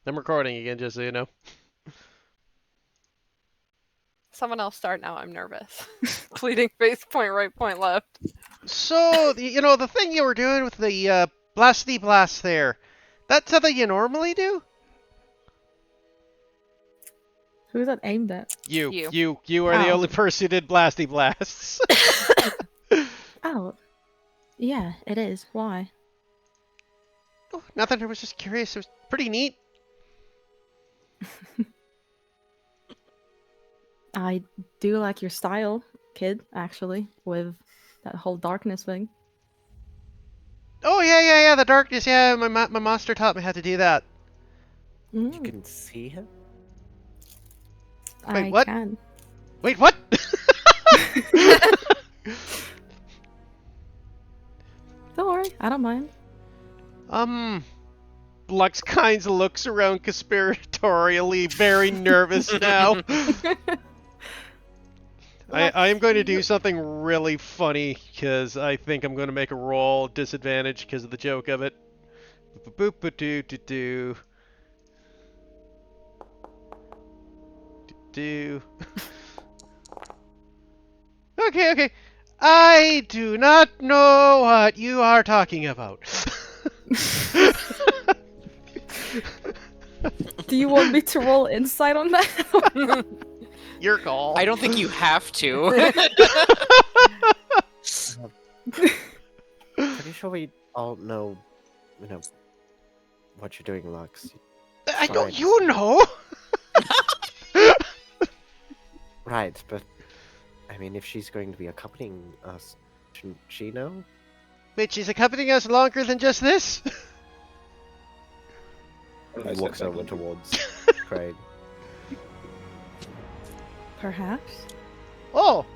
I'm recording again, just so you know. Someone else start now. I'm nervous. Pleading face, point right, point left. So, the thing you were doing with the blasty blast there, that's something you normally do? Who's that aimed at? You You. are the Oh. only person who did blasty blasts. Oh, yeah, it is. Why? Oh, nothing, I was just curious. It was pretty neat. I do like your style, kid, actually, with that whole darkness thing. Oh, yeah, the darkness, yeah, my master taught me how to do that. You can see him? Wait, I what? can. Wait, what? Don't worry, I don't mind. Lux kinds of looks around conspiratorially, very nervous now. I am going to do something really funny, because I think I'm going to make a roll disadvantage because of the joke of it. Boop-a-doo-doo-doo. Do. Okay. I do not know what you are talking about. Do you want me to roll insight on that? Your call. I don't think you have to. Pretty sure we all know, what you're doing, Lux. I don't. Fine. You know. Right, but I mean, if she's going to be accompanying us, shouldn't she know? Wait, she's accompanying us longer than just this? He walks over towards Crane. Perhaps. Oh.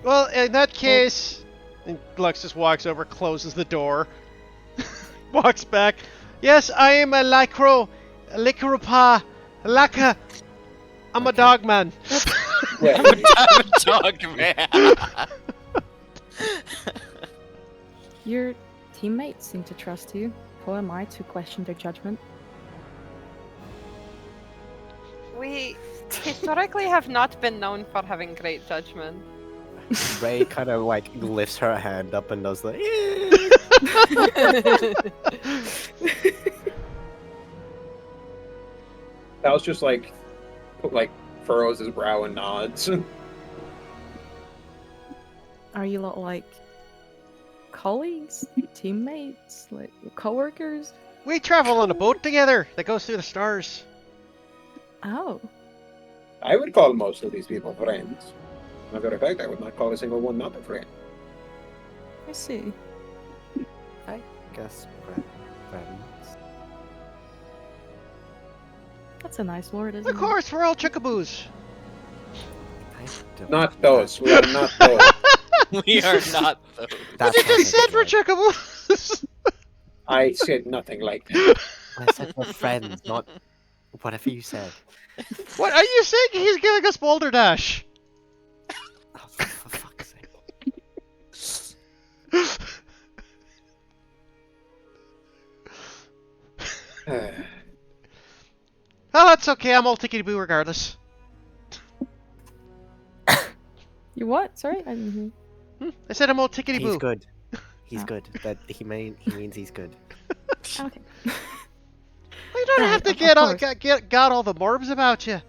Well, in that case, and Lux just walks over, closes the door, walks back. Yes, I am a Lycropa, Laka. I'm a Okay. dog man. I'm a dog man. Your teammates seem to trust you. Who am I to question their judgment? We historically have not been known for having great judgment. Ray kind of like lifts her hand up and does the. That was just like furrows his brow and nods. Are you lot like colleagues, teammates, like coworkers? We travel on a boat together that goes through the stars. Oh, I would call most of these people friends. Matter of fact, I would not call a single one not a friend. I see. I guess friends. That's a nice word, isn't Of course, we're all chickaboos. I don't Not those. We are not those. We are not those. What That's you just said for right. chickaboos. I said nothing like that. I said we're friends, not whatever you said. What are you saying? He's giving us Boulder Dash. Oh, for fuck's sake. Oh, that's okay. I'm all tickety-boo regardless. You what? Sorry, I didn't hear. I said I'm all tickety-boo. He's good. He's Oh. good. That he means he's good. Okay. You don't Right, have to of get all, course. got all the morbs about you.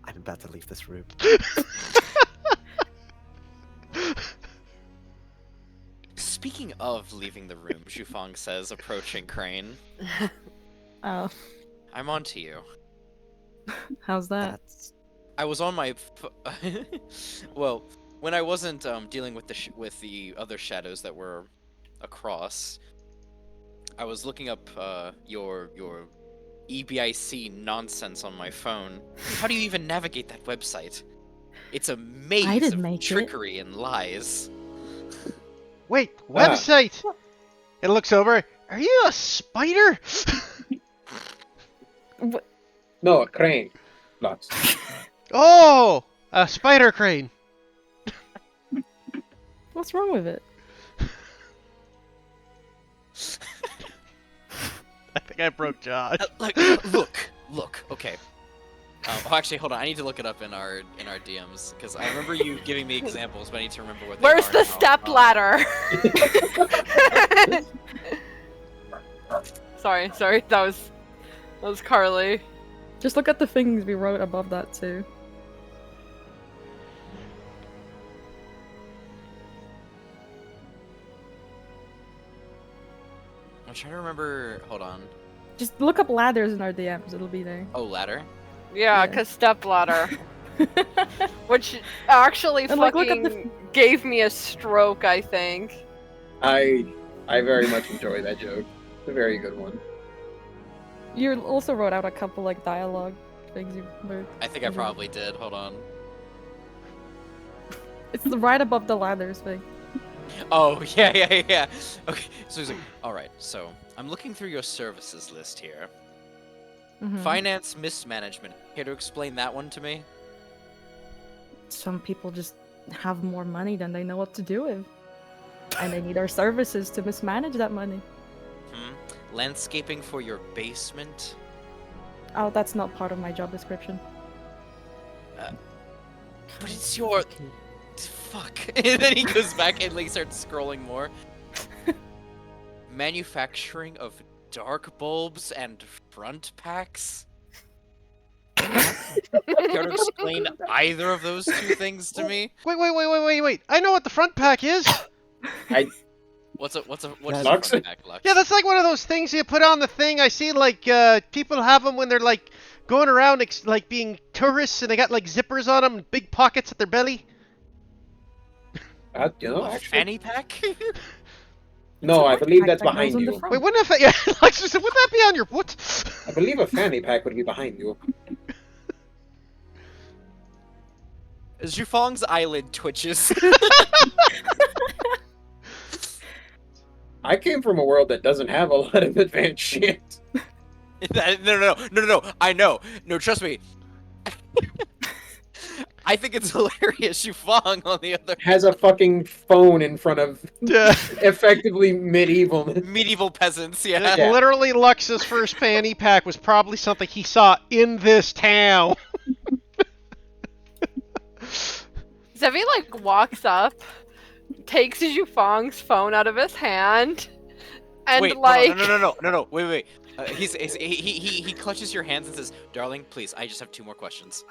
I'm about to leave this room. Speaking of leaving the room, Shufang says, approaching Crane, Oh, I'm on to you. how's that? That's I was on my... well, when I wasn't dealing with with the other shadows that were across, I was looking up your EBIC nonsense on my phone. How do you even navigate that website? It's a maze didn't of make it. trickery and lies. Wait, website. What? It looks over. Are you a spider? What? No, a crane. Lots. Oh, a spider crane. What's wrong with it? I think I broke Josh. Like, look. Okay. Oh, actually, hold on. I need to look it up in our DMs because I remember you giving me examples, but I need to remember what they Where's are the now. step ladder? sorry. That was Carly. Just look at the things we wrote above that too. I'm trying to remember. Hold on. Just look up ladders in our DMs. It'll be there. Oh, ladder. Yeah, Yeah. cause step ladder, which actually And, like, look at fucking gave me a stroke. I think. I very much enjoy that joke. It's a very good one. You also wrote out a couple like dialogue things you wrote. I think I probably did. Hold on. It's right above the ladders thing. Oh, yeah. Okay, so he's like, alright, so I'm looking through your services list here. Mhm. Finance mismanagement. Care to explain that one to me? Some people just have more money than they know what to do with. And they need our services to mismanage that money. Landscaping for your basement? Oh, that's not part of my job description. But it's your... Fuck. And then he goes back and like starts scrolling more. Manufacturing of dark bulbs and front packs? Care to explain either of those two things to me? Wait. I know what the front pack is. What's a Lux? front pack, Lux? Yeah, that's like one of those things you put on the thing. I see like people have them when they're like going around like being tourists and they got like zippers on them and big pockets at their belly. A Actually, fanny pack? no, I It's a believe backpack that's that goes behind on the you. front. Wait, wouldn't that? Yeah, like she said, would that be on your what? I believe a fanny pack would be behind you. Zhufang's eyelid twitches. I came from a world that doesn't have a lot of advanced shit. No. I know. No, trust me. I think it's hilarious. Zhufang, on the other Has a fucking phone in front of Yeah. effectively medieval. medieval peasants, yeah. Like, Yeah. literally, Lux's first fanny pack was probably something he saw in this town. Zevi like walks up, takes Zhufang's phone out of his hand, and Wait, like hold on. No. Wait. He clutches your hands and says, "Darling, please, I just have 2 more questions."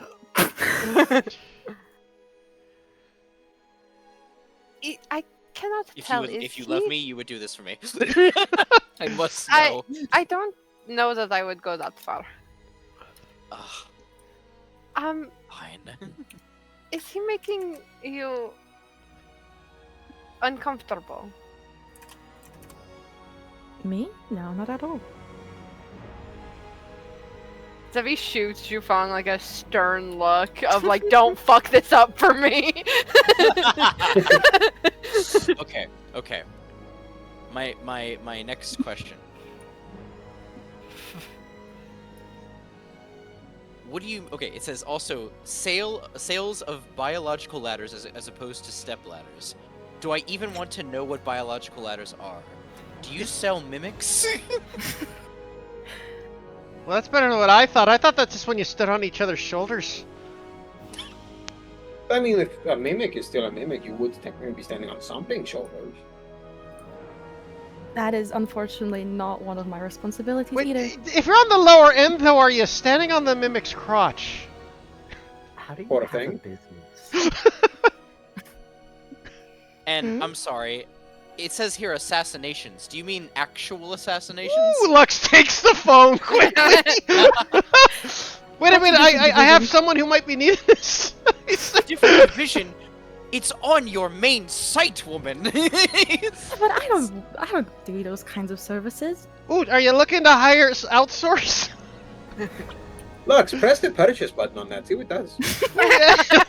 I cannot tell. If you love me, you would do this for me. I must I- know. I don't know that I would go that far. Ugh, fine. Is he making you uncomfortable? Me? No, not at all. Zevi shoots Zhufang like a stern look of like, "Don't fuck this up for me." Okay. My next question. What do you... Okay, it says also sales of biological ladders as opposed to step ladders. Do I even want to know what biological ladders are? Do you sell mimics? Well, that's better than what I thought. I thought that's just when you stood on each other's shoulders. I mean, if a mimic is still a mimic, you would technically be standing on something's shoulders. That is unfortunately not one of my responsibilities Wait, either. if you're on the lower end, though, are you standing on the mimic's crotch? How do you What a have a thing. business? And I'm sorry, it says here assassinations. Do you mean actual assassinations? Ooh, Lux takes the phone quickly. Wait a minute, I have someone who might be needing this. Different division. It's on your main site, woman. But I don't do those kinds of services. Ooh, are you looking to hire outsource? Lux, press the purchase button on that. See what it does.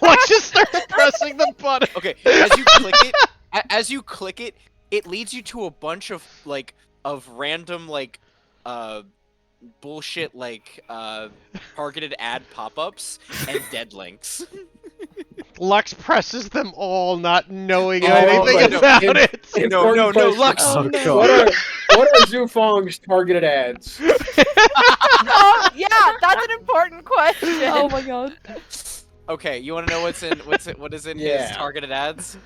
Lux just starts pressing the button. Okay, as you click it, it leads you to a bunch of random bullshit targeted ad pop-ups and dead links. Lux presses them all, not knowing Oh, anything wait, about no. it. No, Important question. Lux. Oh, no. God. What are Zufong's targeted ads? Oh, yeah, that's an important question. Oh my god. Okay, you want to know what is in his Yeah. targeted ads?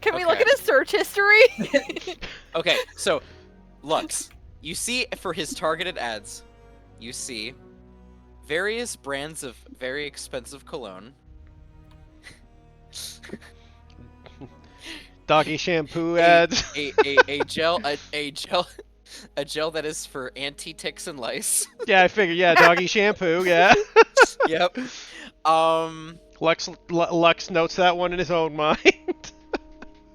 Can we look Okay. at his search history? Okay, so Lux, you see for his targeted ads, you see various brands of very expensive cologne. Doggy shampoo ads. a gel a gel that is for anti-ticks and lice. Yeah, I figured. Yeah, doggy shampoo. Yeah. Yep. Lux notes that one in his own mind.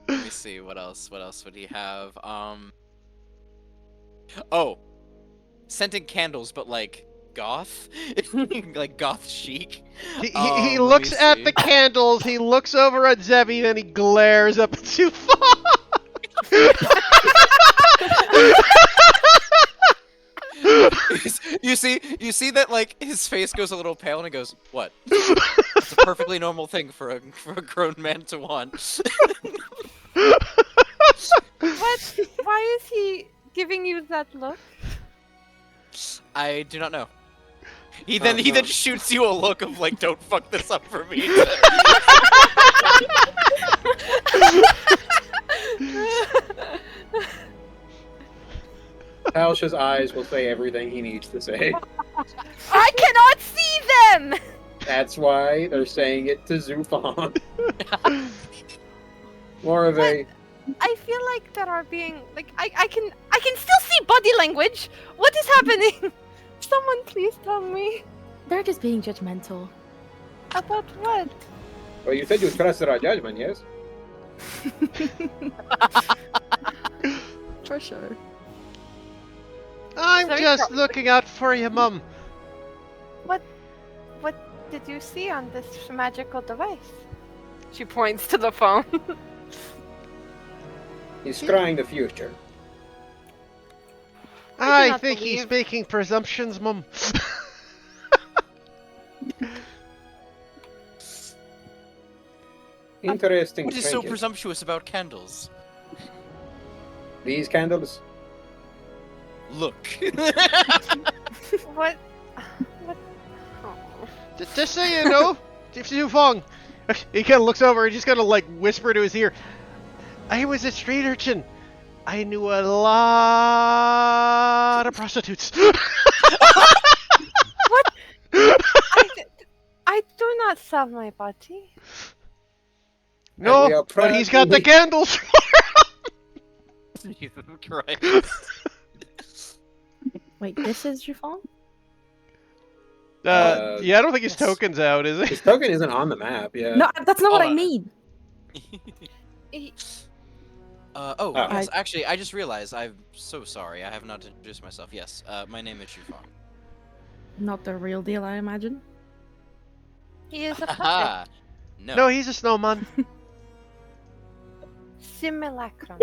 Let me see what else would he have? Oh, scented candles, but like goth, like goth chic. He Let me looks at see. the candles. He looks over at Zevi, then he glares up at Zufong. You see that like his face goes a little pale and he goes, "What?" It's a perfectly normal thing for a grown man to want. What? Why is he giving you that look? I do not know. He Oh, then no. shoots you a look of like, "Don't fuck this up for me." Talsh's eyes will say everything he needs to say. I cannot see them! That's why they're saying it to Zufong. More of a I feel like there are being like I can still see body language. What is happening? Someone please tell me. They're just being judgmental. About what? well, you said you trusted our judgment, yes? For sure. I'm Sorry, just Carl. looking out for you, Mum. What did you see on this magical device? She points to the phone. He's scrying the future. I not think he's believe- making presumptions, Mum. Interesting What is so trinkets. presumptuous about candles? These candles? Look. What? What? Oh. Just so you know, Zufong, he kind of looks over and just kind of like whisper to his ear. I was a street urchin. I knew a lot of prostitutes. I do not sell my body. And we are No, but he's got the proudly- candles. Jesus Christ. Wait, this is your phone? Yeah, I don't think his yes. token's out, is His it? token isn't on the map, yeah. No, that's not what I Hold on. mean. Oh, Ah. yes, actually, I just realized I'm so sorry. I have not introduced myself. Yes, my name is Shufang. Not the real deal, I imagine. He is a puppet. Haha. No. No, he's a snowman. Simulacrum.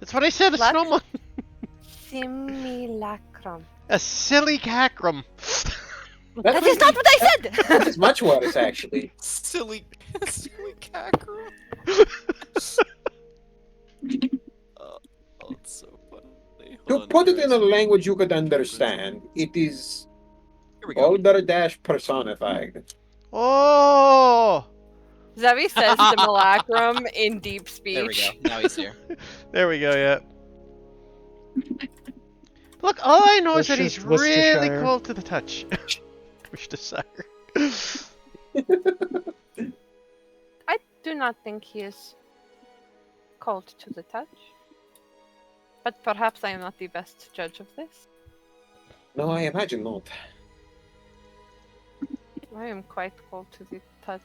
That's what I said, a What? snowman. Simulacrum. A silly cacrum. That is not what I said! That's much worse, actually. silly cackerel. Oh, it's so funny. To Hold on, put it guys. in a language you could understand, it is Here we go. older dash personified. Oh, Zevi says simulacrum in deep speech. There we go. Now he's here. there we go. Yeah. Look, all I know is that he's really Worcestershire. cold to the touch. Worcestershire. I do not think he is cold to the touch. But perhaps I am not the best judge of this. No, I imagine not. I am quite cold to the touch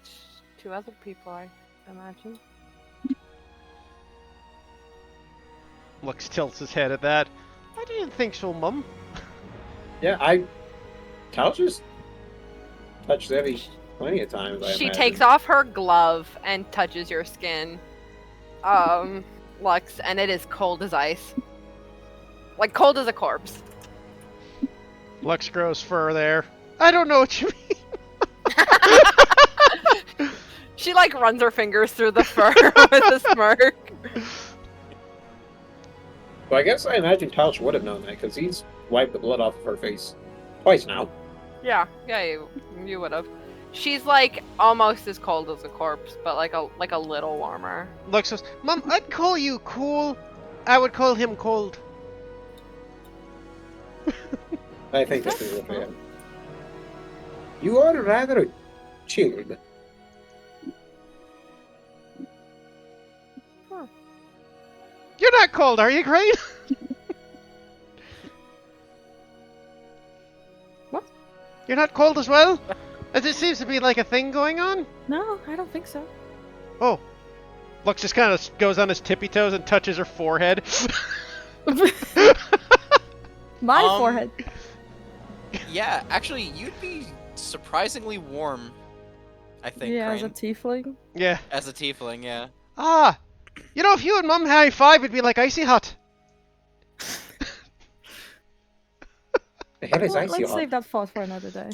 to other people, I imagine. Lux tilts his head at that. I didn't think so, Mum. Yeah, Tal just touched Zevi plenty of times, I She imagine. takes off her glove and touches your skin, Lux, and it is cold as ice. Like cold as a corpse. Lux grows fur there. I don't know what you mean. She like runs her fingers through the fur with a smirk. So I guess I imagine Tausch would have known that because he's wiped the blood off of her face twice now. Yeah, you would have. She's like almost as cold as a corpse, but like a little warmer. Lux says, Mom, I'd call you cool. I would call him cold. I think this is what you are rather chilled. You're not cold, are you, Crane? What? You're not cold as well? There seems to be like a thing going on. No, I don't think so. Oh. Lux just kind of goes on his tippy toes and touches her forehead. My Um, forehead. Yeah, actually, you'd be surprisingly warm. I think. Yeah, as a Crane. tiefling. Yeah. As a tiefling, yeah. Ah. You know, if you and Mum high five, it'd be like icy hot. The hell is icy Let's hot? save that thought for another day.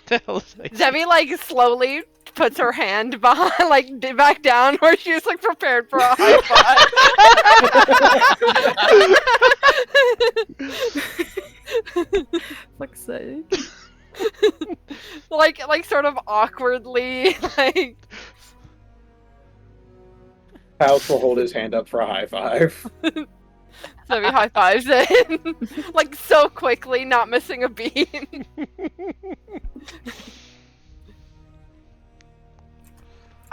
The hell is icy? Debbie like slowly puts her hand behind, like back down where she was like prepared for a high five. Fuck's sake. like sort of awkwardly, like Tausch will hold his hand up for a high five. Debbie high fives it, like so quickly, not missing a beat.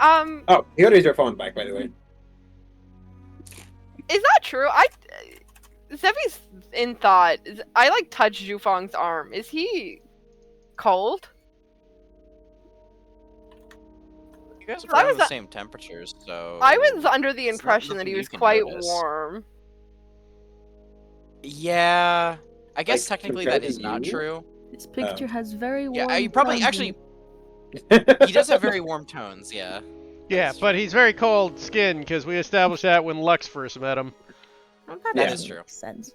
Oh, here is your phone back, by the way. Is that true? Zevi's in thought. I like touched Zhufang's arm. Is he cold? You guys are I around was the a- same temperatures, so. I was under the It's not impression that nothing he you was can quite notice. warm. Yeah. I guess Like, technically compared that to is not you? true. This picture has very warm. Yeah, you probably tones in actually. it. He does have very warm tones, yeah. Yeah, but he's very cold skinned because we established that when Lux first met him. Well, That doesn't is true. make sense.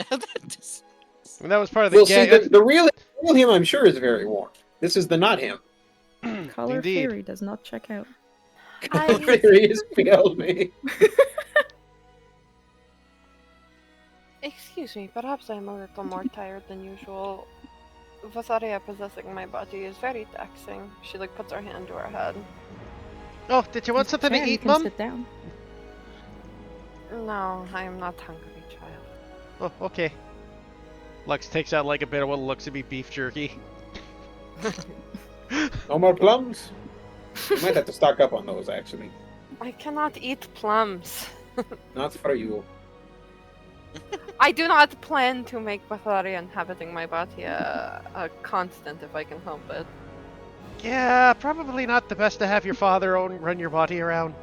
That does- And that was part of the Well, see, gag. the real him, I'm sure, is very warm. This is the not him. Color Indeed. theory does not check out. He's failed me. Excuse me, perhaps I'm a little more tired than usual. Vasaria possessing my body is very taxing. She like puts her hand to her head. Oh, did you want something to You eat, can Mum? sit down. No, I am not hungry, child. Oh, okay. Lux takes out like a bit of what looks to be beef jerky. No more plums? You might have to stock up on those, actually. I cannot eat plums. Not for you. I do not plan to make Vasaria inhabiting my body a constant if I can help it. Yeah, probably not the best to have your father run your body around.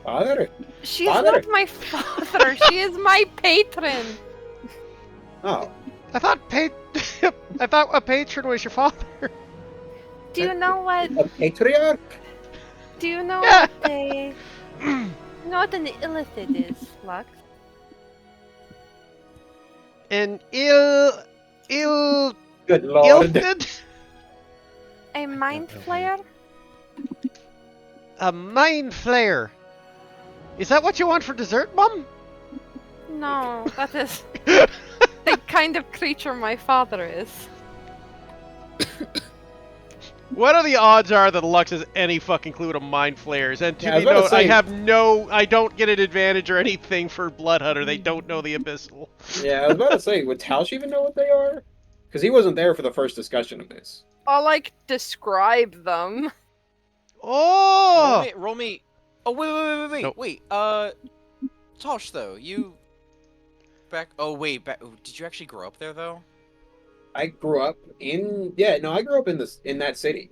Father? She is Father? not my father. She is my patron. Oh. I thought I thought a patron was your father. Do you know what? A patriarch? Do you know Yeah. what a? You know what an illicit is, Lux? An ill Good lord. illithid? A mind flayer? A mind flayer. Is that what you want for dessert, Mum? No, that is the kind of creature my father is. What are the odds are that Lux has any fucking clue what a mind flayer is? And to Yeah, I was be about to known, say- I don't get an advantage or anything for Blood Hunter. They don't know the Abyssal. Yeah, I was about to say, would Tausch even know what they are? Because he wasn't there for the first discussion of this. I'll like describe them. Oh! Roll me. Oh wait. Nope. Wait. Tosh though, you. Back. Oh wait. Back. Did you actually grow up there though? I grew up in... Yeah, no, I grew up in that city.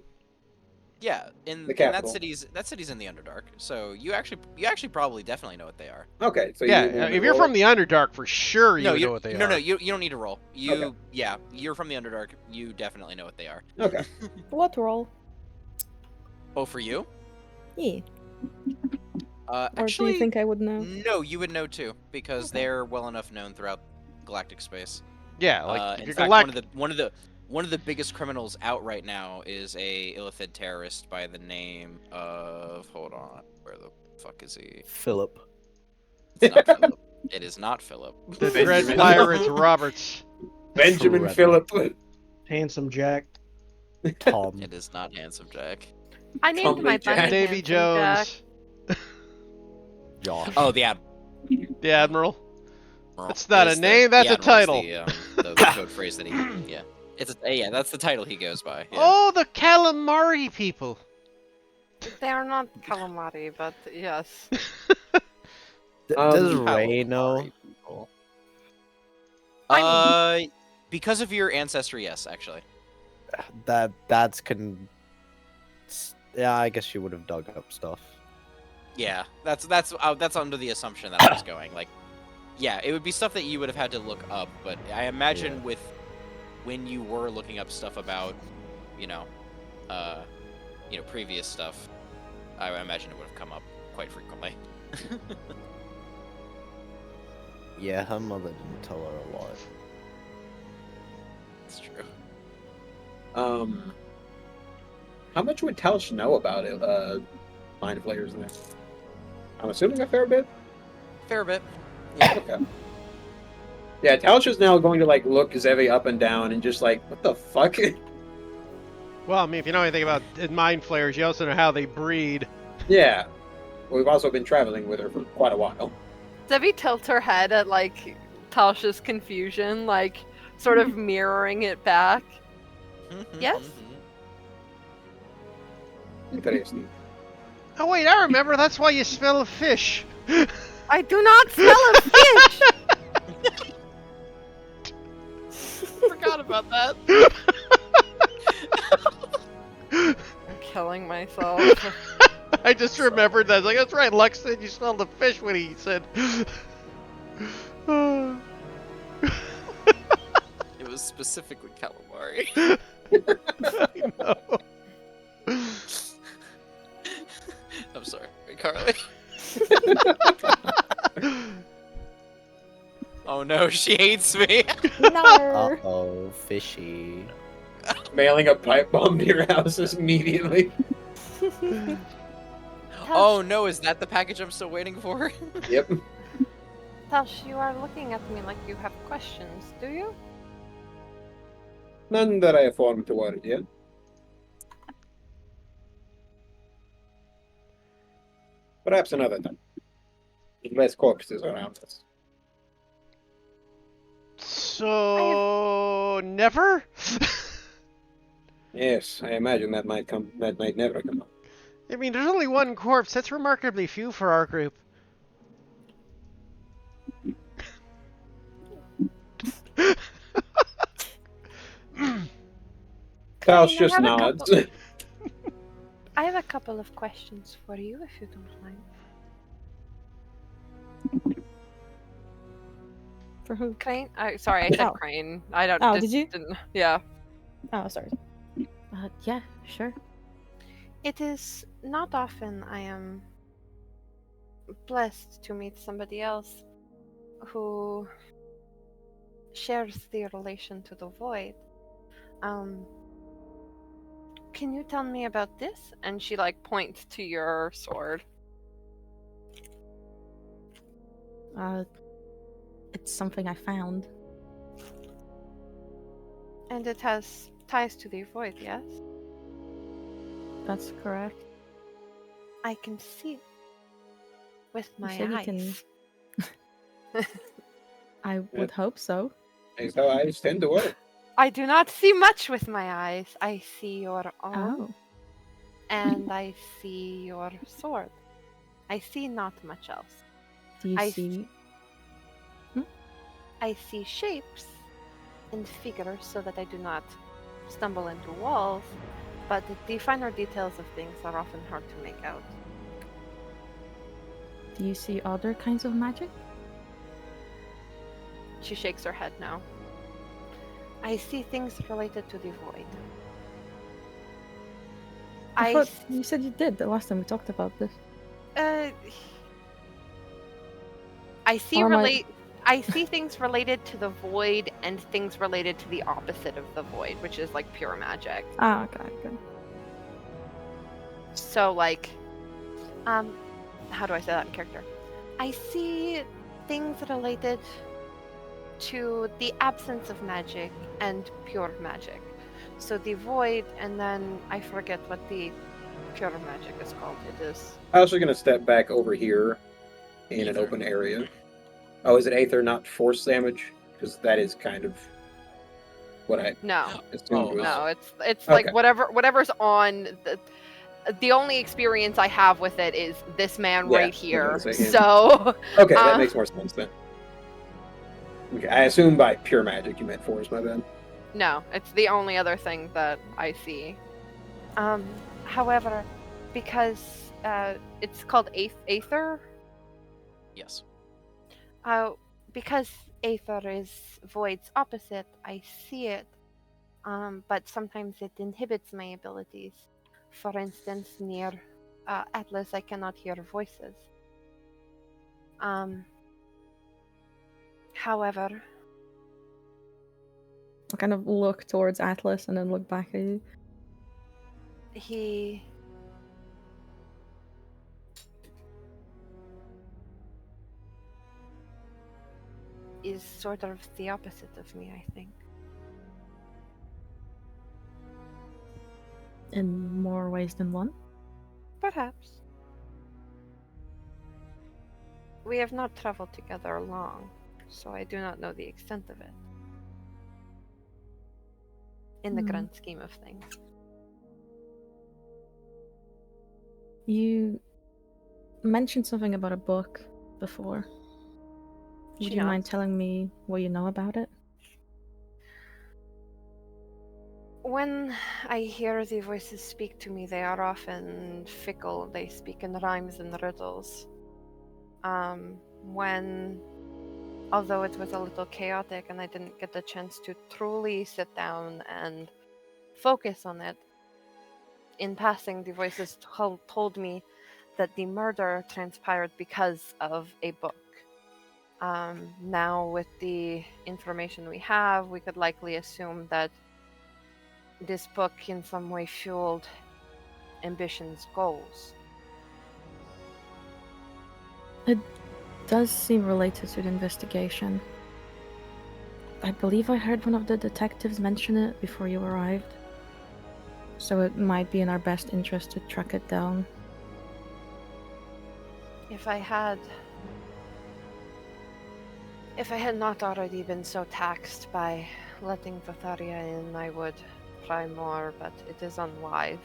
Yeah. In The that capital. city's in the Underdark. So you actually probably definitely know what they are. Okay, so Yeah, you want me if to you're roll from it? the Underdark, for sure you no, would you know what they no are. no you don't need to roll. You Okay. yeah you're from the Underdark. You definitely know what they are. Okay. What roll? Oh, for you? Yeah. Or do Actually, you think I would know? no, you would know too because they're well enough known throughout galactic space. Yeah, like In you're fact, galactic. one of the biggest criminals out right now is a illithid terrorist by the name of hold on, where the fuck is he? Philip. It's not Philip. It is not Philip. The Dread Benjamin. Pirates Roberts. Benjamin Fred. Phillip. Handsome Jack. Tom. It is not Handsome Jack. I named Comely my Jack. bunny Davy Handsome Jack. Jones. Josh. Oh, the The Admiral. Admiral. That's not is a name, that's the a title. Admiral's the code phrase that he. Yeah. Yeah, that's the title he goes by. Yeah. Oh, the calamari people. They are not calamari, but yes. Does Um, Ray know? Calamari people. Because of your ancestry, yes, actually. That's Yeah, I guess she would have dug up stuff. Yeah, that's under the assumption that I was going. Like, yeah, it would be stuff that you would have had to look up, but I imagine with when you were looking up stuff about, previous stuff, I imagine it would have come up quite frequently. Yeah, her mother didn't tell her a lot. That's true. How much would Telch know about it? Mind flayers and that. I'm assuming a fair bit. Fair bit. Okay. Yeah, Telch is now going to like look Zevi up and down and just like, what the fuck? Well, I mean, if you know anything about mind flayers, you also know how they breed. Yeah. We've also been traveling with her for quite a while. Debbie tilts her head at like Talsh's confusion, like sort of mirroring it back. Yes? Interesting. Oh wait, I remember. That's why you smell of fish. I do not smell a fish! Forgot about that. I'm killing myself. I just remembered that. I was like, that's right. Lux said you smelled the fish when he said. It was specifically calamari. I know. I'm sorry, Carly. Oh no, she hates me. No. Uh-oh, fishy. Mailing a pipe bomb to your houses immediately. Oh no, is that the package I'm still waiting for? Yep. Talsh, you are looking at me like you have questions, do you? None that I have formed toward it yet. Perhaps another time. With less corpses around us. So never. Yes, I imagine that might come. That might never come up. I mean, there's only one corpse. That's remarkably few for our group. Klaus I just have a nods. couple- I have a couple of questions for you, if you don't mind. For who? Crane? Sorry, I said Oh. Crane. I don't. Oh, just did you? Didn't, yeah. Oh, sorry. Yeah, sure. It is not often I am blessed to meet somebody else who shares the relation to the void. Can you tell me about this? And she like points to your sword. It's something I found. And it has ties to the void, yes? That's correct. I can see it with my said you eyes. I would hope so. Is how I tend to work. I do not see much with my eyes. I see your arm, Oh. and I see your sword. I see not much else. Do you I see? I see shapes and figures so that I do not stumble into walls, but the finer details of things are often hard to make out. Do you see other kinds of magic? She shakes her head now. I see things related to the void. I thought you said you did the last time we talked about this. I see Or am I- I see things related to the void and things related to the opposite of the void, which is like pure magic. Ah, okay. So like, how do I say that in character? I see things related to the absence of magic and pure magic. So the void, and then I forget what the pure magic is called. It is. I was just gonna step back over here in an Aether. open area. Oh, is it Aether, not force damage? Because that is kind of what I No, assumed Oh, was. no, it's Okay. like whatever's on the only experience I have with it is this man Yeah, I right was here. gonna say him. So Okay, that Uh, makes more sense then. Okay, I assume by pure magic you meant force, my bad. no, it's the only other thing that I see. However, because it's called Aether, yes. uh, because Aether is Void's opposite, I see it. But sometimes it inhibits my abilities. For instance, near Atlas, I cannot hear voices. However, I kind of look towards Atlas and then look back at you. he is sort of the opposite of me, I think. In more ways than one. Perhaps. We have not traveled together long, so I do not know the extent of it. In the grand scheme of things. You mentioned something about a book before. Would She you mind nods. telling me what you know about it? When I hear the voices speak to me, they are often fickle. They speak in rhymes and riddles. Although it was a little chaotic and I didn't get the chance to truly sit down and focus on it, in passing, the voices told me that the murder transpired because of a book. Now, with the information we have, we could likely assume that this book in some way fueled Ambition's goals. It does seem related to the investigation. I believe I heard one of the detectives mention it before you arrived. So it might be in our best interest to track it down. If I had not already been so taxed by letting Vatharia in, I would try more, but it is unwise.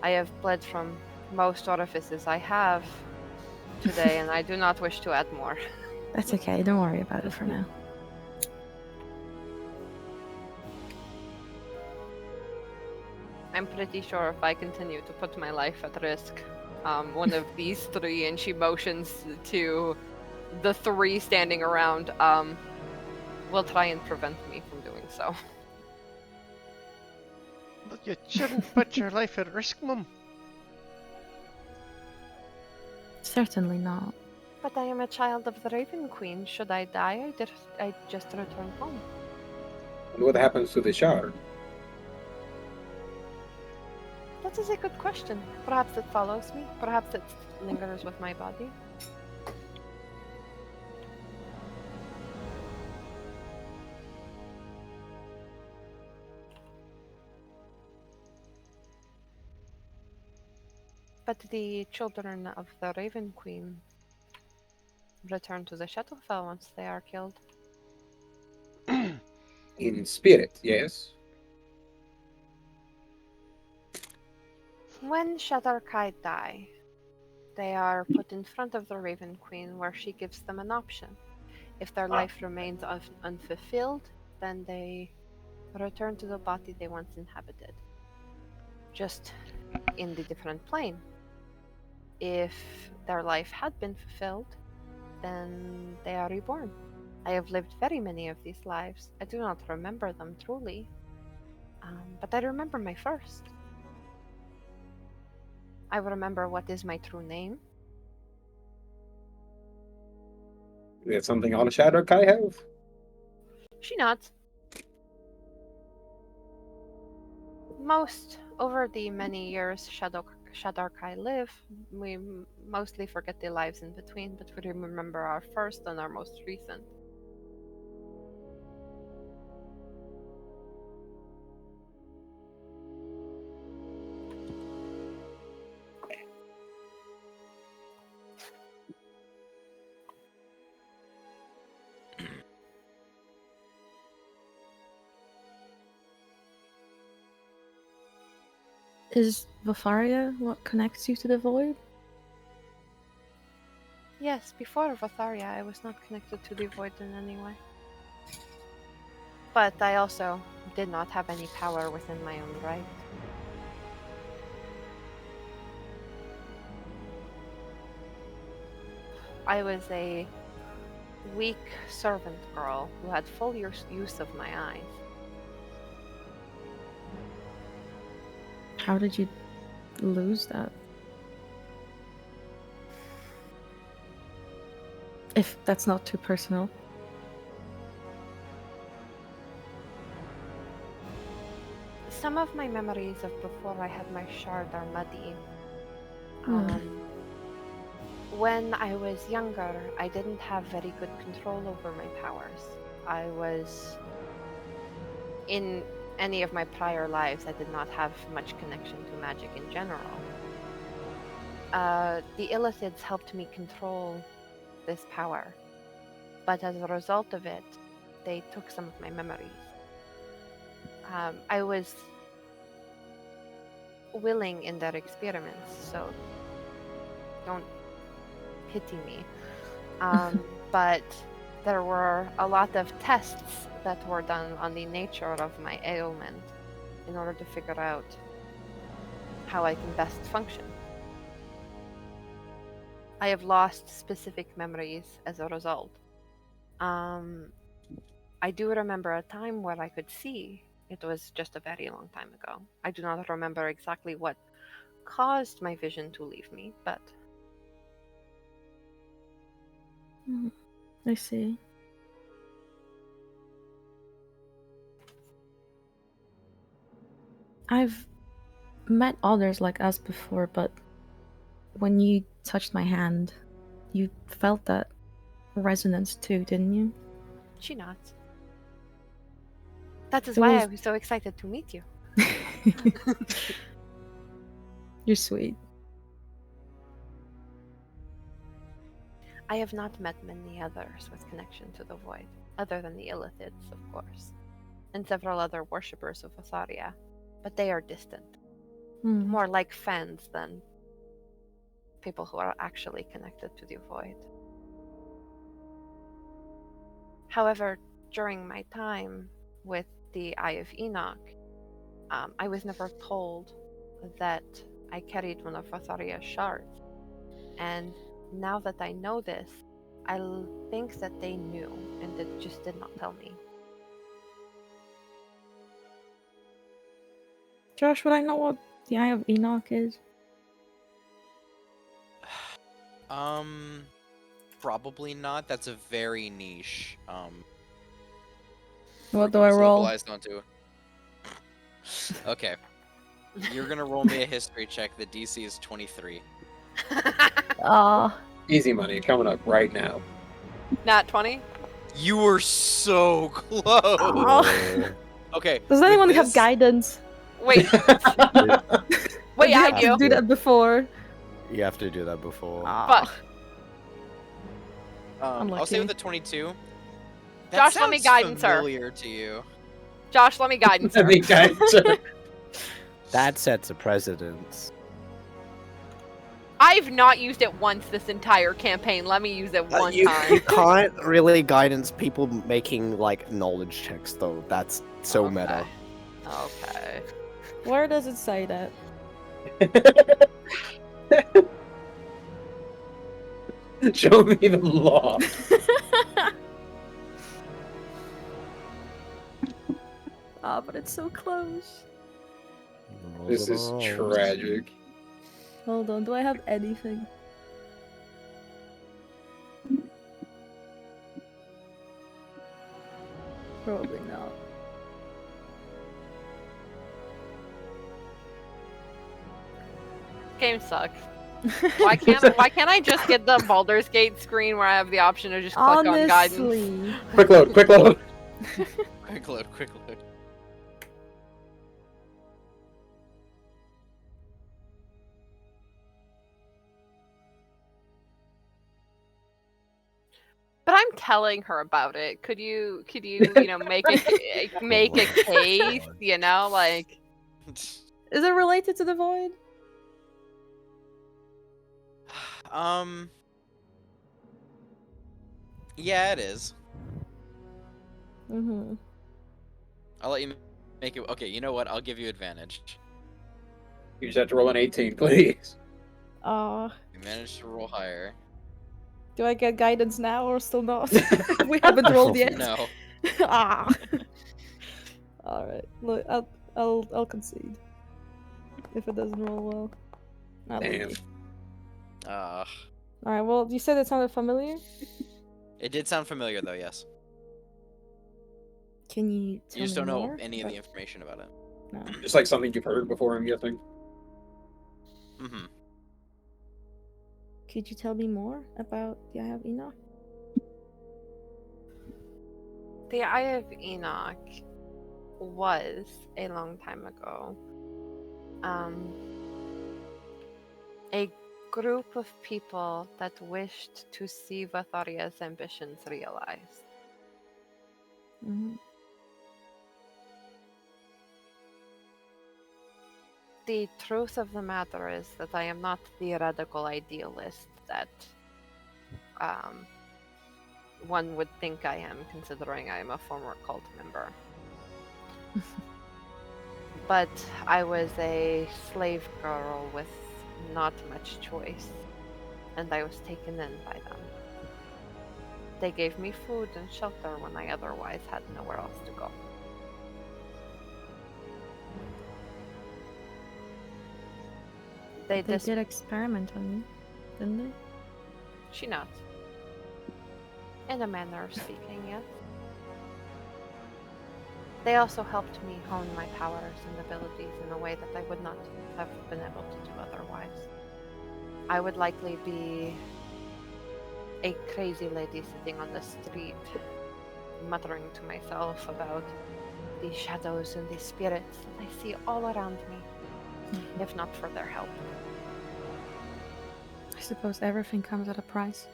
I have bled from most orifices I have today, and I do not wish to add more. That's okay, don't worry about it for now. I'm pretty sure if I continue to put my life at risk, one of these three, and she motions to the three standing around, will try and prevent me from doing so. Well, you shouldn't put your life at risk, Mum. Certainly not. But I am a child of the Raven Queen. Should I die, I just return home. And what happens to the shard? That is a good question. Perhaps it follows me. Perhaps it lingers with my body. But the children of the Raven Queen return to the Shadowfell once they are killed. In spirit, yes. When Shadar-kai die, they are put in front of the Raven Queen, where she gives them an option. If their life remains unfulfilled, then they return to the body they once inhabited, just in the different plane. If their life had been fulfilled, then they are reborn. I have lived very many of these lives. I do not remember them truly, but I remember my first. I remember what is my true name. Is that something all the Shadow Kai have? She nods. Most over the many years Shadarkai live, we mostly forget the lives in between, but we remember our first and our most recent. Is Vatharia what connects you to the void? Yes, before Vatharia, I was not connected to the void in any way. But I also did not have any power within my own right. I was a weak servant girl who had full use of my eyes. How did you lose that? If that's not too personal. Some of my memories of before I had my shard are muddy. Hmm. When I was younger, I didn't have very good control over my powers. I was... In any of my prior lives, I did not have much connection to magic in general. The Illithids helped me control this power, but as a result of it, they took some of my memories. I was willing in their experiments, so don't pity me. But there were a lot of tests that were done on the nature of my ailment in order to figure out how I can best function. I have lost specific memories as a result. I do remember a time where I could see. It was just a very long time ago. I do not remember exactly what caused my vision to leave me, but... I see. I've met others like us before, but when you touched my hand, you felt that resonance too, didn't you? She nods. That is It why was- I was so excited to meet you. You're sweet. I have not met many others with connection to the void, other than the Illithids, of course, and several other worshippers of Vatharia, but they are distant. More like fans than people who are actually connected to the void. However, during my time with the Eye of Enoch, I was never told that I carried one of Vatharia's shards. And now that I know this, I think that they knew and they just did not tell me. Josh, would I know what the Eye of Enoch is? Probably not. That's a very niche. What group do of I us roll? localized onto. Okay. You're gonna roll me a history check. The DC is 23. Easy money coming up right now. Nat 20? You were so close. Oh. Okay. Does with anyone have this- guidance? Wait, wait, you I have to do. do that before. You have to do that before. Fuck. I'll say with Unlucky. the 22. That Josh, let me sounds guidance her. familiar to you. Josh, let me guidance I her. think I- That sets a precedence. I've not used it once this entire campaign. Let me use it one You time. can't really guidance people making like knowledge checks though. That's so Okay. meta. Okay. Where does it say that? Show me the law. But it's so close. This is tragic. Hold on, do I have anything? Probably not. game sucks. Why can't I just get the Baldur's Gate screen where I have the option to just click on guidance? Honestly. Quick load, quick load. Quick load, quick load. But I'm telling her about it. Could you make a case, like Is it related to the void? Yeah, it is. Mm-hmm. I'll let you make it. Okay, you know what? I'll give you advantage. You just have to roll an 18, please. You managed to roll higher. Do I get guidance now or still not? We haven't rolled yet. No. Ah. All right. Look, I'll concede. If it doesn't roll well. I don't know. Damn. All right. Well, you said it sounded familiar. It did sound familiar, though. Yes. Can you tell You just me don't know more? any of the information about it. No. Just like something you've heard before, I'm guessing. Mm-hmm. Could you tell me more about the Eye of Enoch? the Eye of Enoch was a long time ago. A group of people that wished to see Vatharia's ambitions realized. Mm-hmm. The truth of the matter is that I am not the radical idealist that one would think I am, considering I am a former cult member. But I was a slave girl with not much choice, and I was taken in by them. They gave me food and shelter when I otherwise had nowhere else to go. They did experiment on you, didn't they? She nods. In a manner of speaking, yes. They also helped me hone my powers and abilities in a way that I would not have been able to do otherwise. I would likely be a crazy lady sitting on the street, muttering to myself about the shadows and the spirits that I see all around me, if not for their help. I suppose everything comes at a price.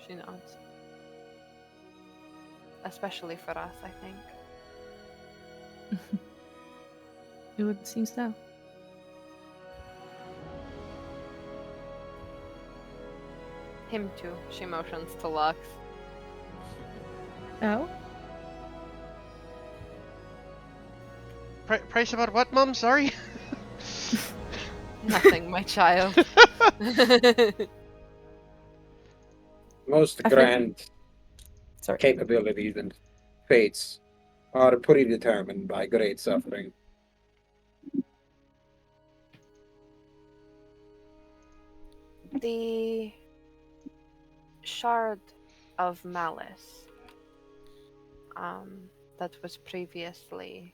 She nods. Especially for us, I think. It would seem so. Him too. She motions to Lux. Oh? Price about what, Mum? Sorry? Nothing, my child. Most I grand Sorry. capabilities and fates are predetermined by great suffering. The shard of malice that was previously...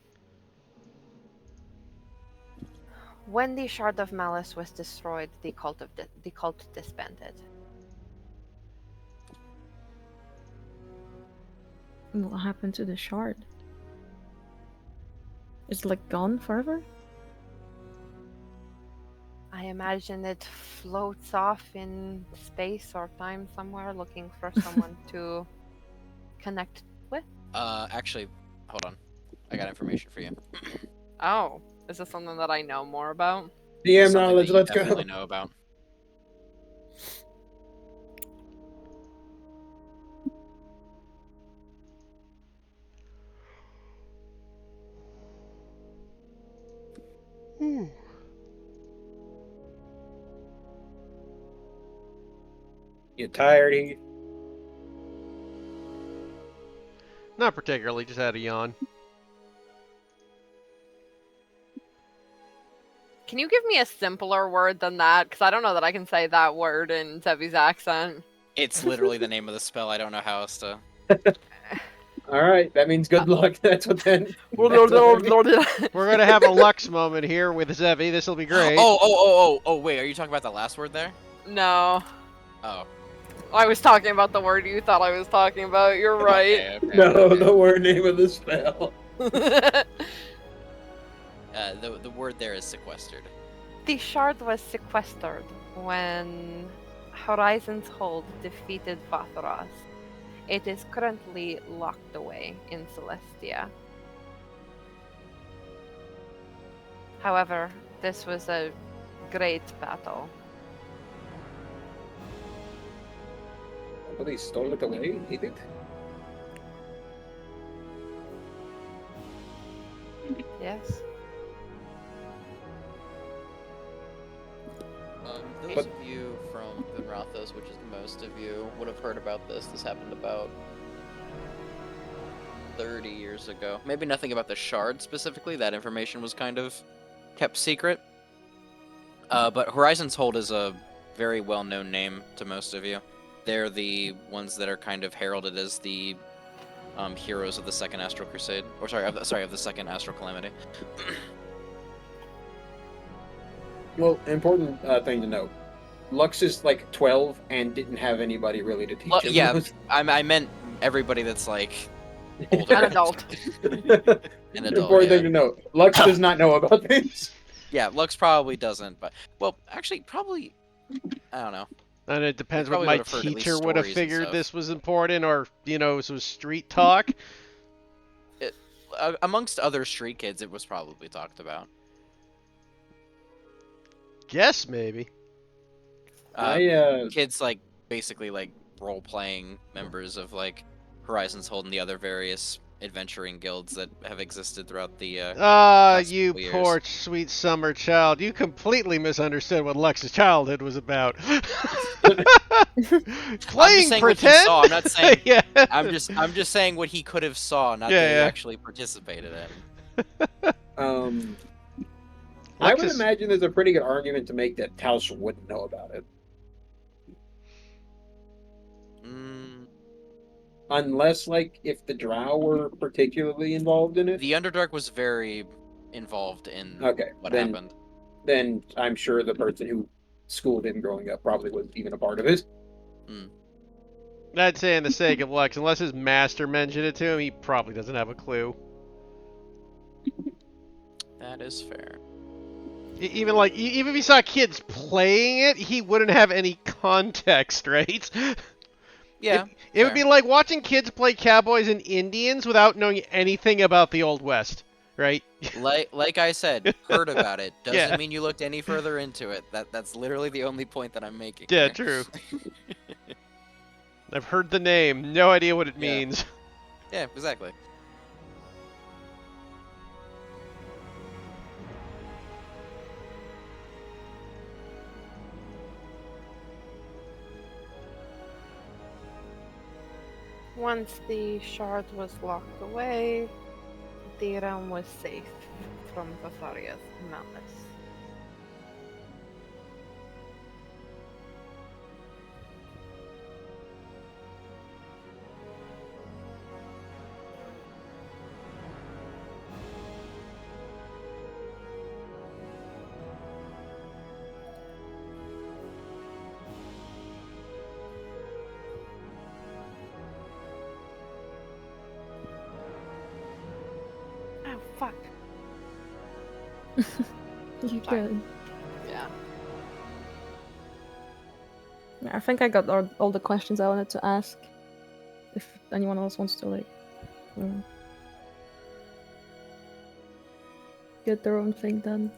When the shard of malice was destroyed, the cult disbanded. What happened to the shard? Is it like gone forever? I imagine it floats off in space or time somewhere, looking for someone to connect with. Actually, hold on. I got information for you. Oh, is this something that I know more about? DM Something knowledge, that you let's go. definitely know about. You tired, Heath? Not particularly, just had a yawn. Can you give me a simpler word than that? Because I don't know that I can say that word in Zevi's accent. It's literally the name of the spell. I don't know how else to. All right, that means good luck. That's what then. We're gonna have a Lux moment here with Zevi. This will be great. Oh, wait, are you talking about the last word there? No. Oh. I was talking about the word you thought I was talking about. You're right. Okay, No, the word name of the spell. The word there is sequestered. The shard was sequestered when Horizon's Hold defeated Vatharas. It is currently locked away in Celestia. However, this was a great battle. Somebody stole it away. He did. Yes. Those But- of you from Vinrathos, which is most of you, would have heard about this. This happened about 30 years ago. Maybe nothing about the shard specifically. That information was kind of kept secret. But Horizon's Hold is a very well-known name to most of you. They're the ones that are kind of heralded as the heroes of the Second Astral Crusade, or sorry, of the Second Astral Calamity. Well, important thing to note. Lux is like 12 and didn't have anybody really to teach him. Yeah, I meant everybody that's like older. An adult. An adult, Important thing to note. Lux does not know about this. Yeah, Lux probably doesn't, but well, actually, probably I don't know. And it depends what probably my would have heard at least teacher would have stories and figured stuff. this was important, or some street talk. Amongst other street kids, it was probably talked about. Guess maybe. Kids like basically like role-playing members of like Horizon's Hold and the other various adventuring guilds that have existed throughout the past You couple years. poor sweet summer child. You completely misunderstood what Lux's childhood was about. Playing saying pretend. What he saw. I'm not saying. Yeah. I'm just saying what he could have saw, not Yeah, that he yeah. actually participated in. I would Lux is- imagine there's a pretty good argument to make that Tausch wouldn't know about it. Unless, like, if the Drow were particularly involved in it. The Underdark was very involved in Okay, what then, happened. then I'm sure the person who schooled him growing up probably wasn't even a part of it. I'd say in the sake of Lux, unless his master mentioned it to him, he probably doesn't have a clue. That is fair. Even if he saw kids playing it, he wouldn't have any context, right? Yeah. It would be like watching kids play cowboys and Indians without knowing anything about the Old West, right? Like I said, heard about it. Doesn't Yeah. mean you looked any further into it. That's literally the only point that I'm making. Yeah, here. true. I've heard the name, no idea what it Yeah. means. Yeah, exactly. Once the shard was locked away, the realm was safe from Vatharia's malice. Oh, fuck. You Fine. good? Yeah. Yeah, I think I got all the questions I wanted to ask. If anyone else wants to, get their own thing done.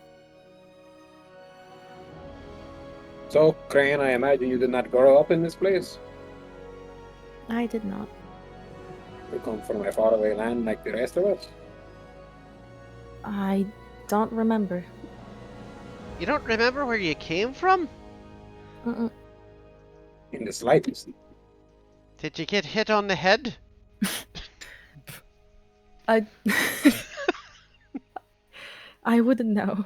So, Crane, I imagine you did not grow up in this place? I did not. You come from a faraway land like the rest of us? I don't remember. You don't remember where you came from? Mm-mm. In the slightest. Did you get hit on the head? I I wouldn't know.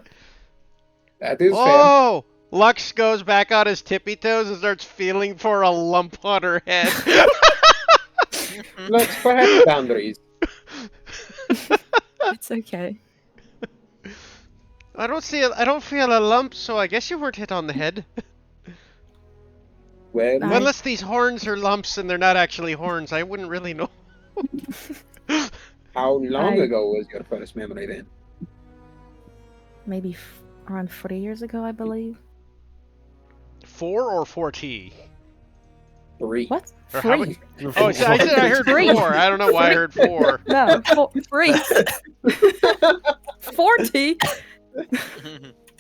That is fair. Oh! Lux goes back on his tippy toes and starts feeling for a lump on her head. Let's perhaps boundaries. It's okay. I don't feel a lump, so I guess you weren't hit on the head. Well, I- Unless these horns are lumps and they're not actually horns, I wouldn't really know. how long I- ago was your first memory then? Maybe around 40 years ago, I believe. 4 or 4T? 3. What? Or how 3? Oh, I heard Three. 4. I don't know why I heard 4. No, 3. 40?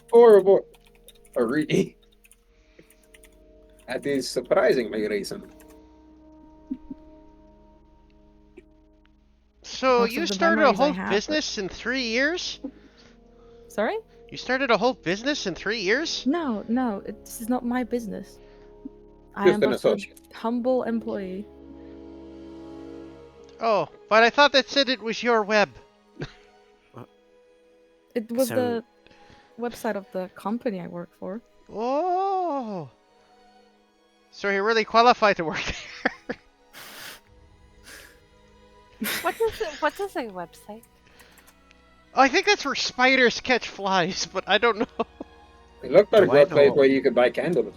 4 or 4. 3. That is surprisingly recent. So Most you of the started a memories I whole have, business in 3 years? Sorry? You started a whole business in 3 years? No, this is not my business. I Just am an just a associate. humble employee. Oh, but I thought that said it was your web. It was So- the website of the company I work for. Oh. So you're really qualified to work there. What is a website? I think that's where spiders catch flies, but I don't know. It looked like Do I a place know- where you could buy candles.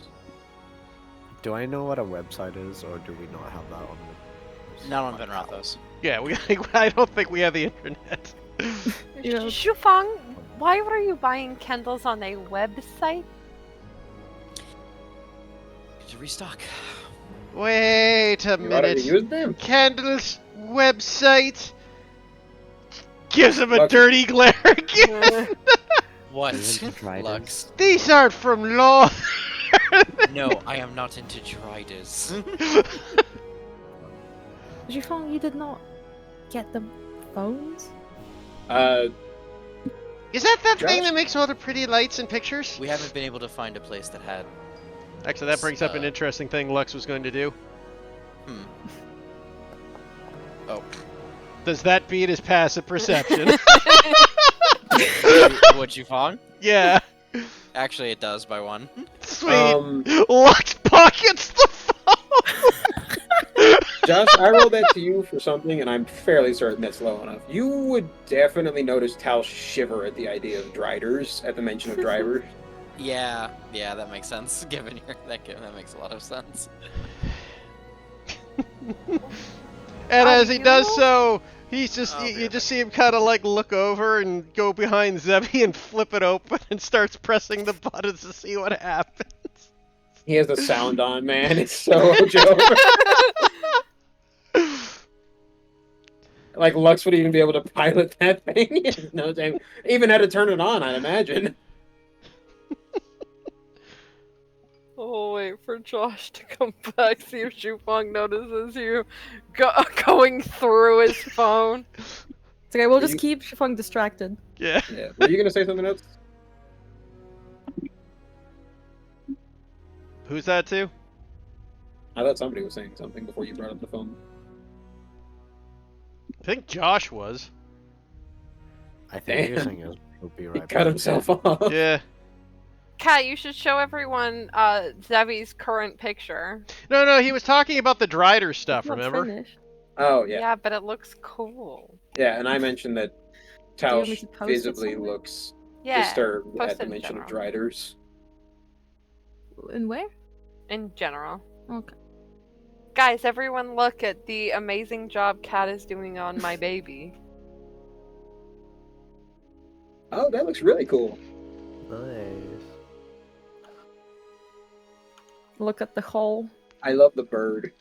Do I know what a website is, or do we not have that on the... Not on Venrathos. Yeah, I don't think we have the internet. You know- Shufang, why were you buying candles on a website? To restock. Wait a You already minute. used them? Candles website gives him a Look. dirty glare. What? Isn't it Driders? Lux. These aren't from law. No, I am not into Driders. Jifong, you did not get the phones? Is that thing Josh? that makes all the pretty lights and pictures? We haven't been able to find a place that had. Actually, that brings up an Uh, interesting thing Lux was going to do. Oh. Does that beat his passive perception? Would you find? Yeah. Actually, it does by 1. Sweet. Lux pockets the phone. Josh, I rolled that to you for something, and I'm fairly certain that's low enough. You would definitely notice Tal shiver at the idea of driders, at the mention of drivers. Yeah, that makes sense. Given that makes a lot of sense. And Are as he does you? so, he's just Oh, you man. just see him kind of like look over and go behind Zebby and flip it open and starts pressing the buttons to see what happens. He has the sound on, man. It's so Joe. Like Lux would even be able to pilot that thing. No time. Even had to turn it on, I'd imagine. Oh, wait for Josh to come back, see if Shufang notices you going through his phone. It's okay, we'll just You- keep Jifong distracted. Yeah. Yeah. Were you gonna say something else? Who's that to? I thought somebody was saying something before you brought up the phone. I think Josh was. I think Damn. using it will be He right cut back. himself off. Yeah. Kat, you should show everyone Zebby's current picture. No, he was talking about the Drider stuff, It's not remember? finished. Oh Yeah. yeah. But it looks cool. Yeah, and I mentioned that you want me Tausch to post it visibly somewhere? looks Yeah, disturbed post at the it in mention of general. driders. In where? in general. Okay. Guys, everyone look at the amazing job Kat is doing on my baby. Oh, that looks really cool. Nice. Look at the hole. I love the bird.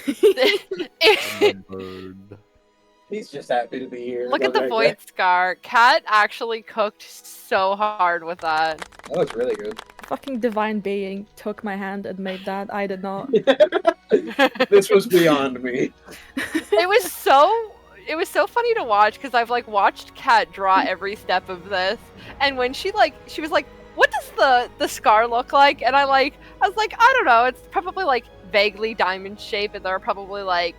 And the bird. He's just happy to be here. Look at the void scar. Kat actually cooked so hard with that. That looks really good. Fucking divine being took my hand and made that. I did not. This was beyond me. It was so funny to watch because I've like watched Kat draw every step of this, and when she was like, "What does the scar look like?" And I was like, I don't know. It's probably like vaguely diamond shaped, and there are probably like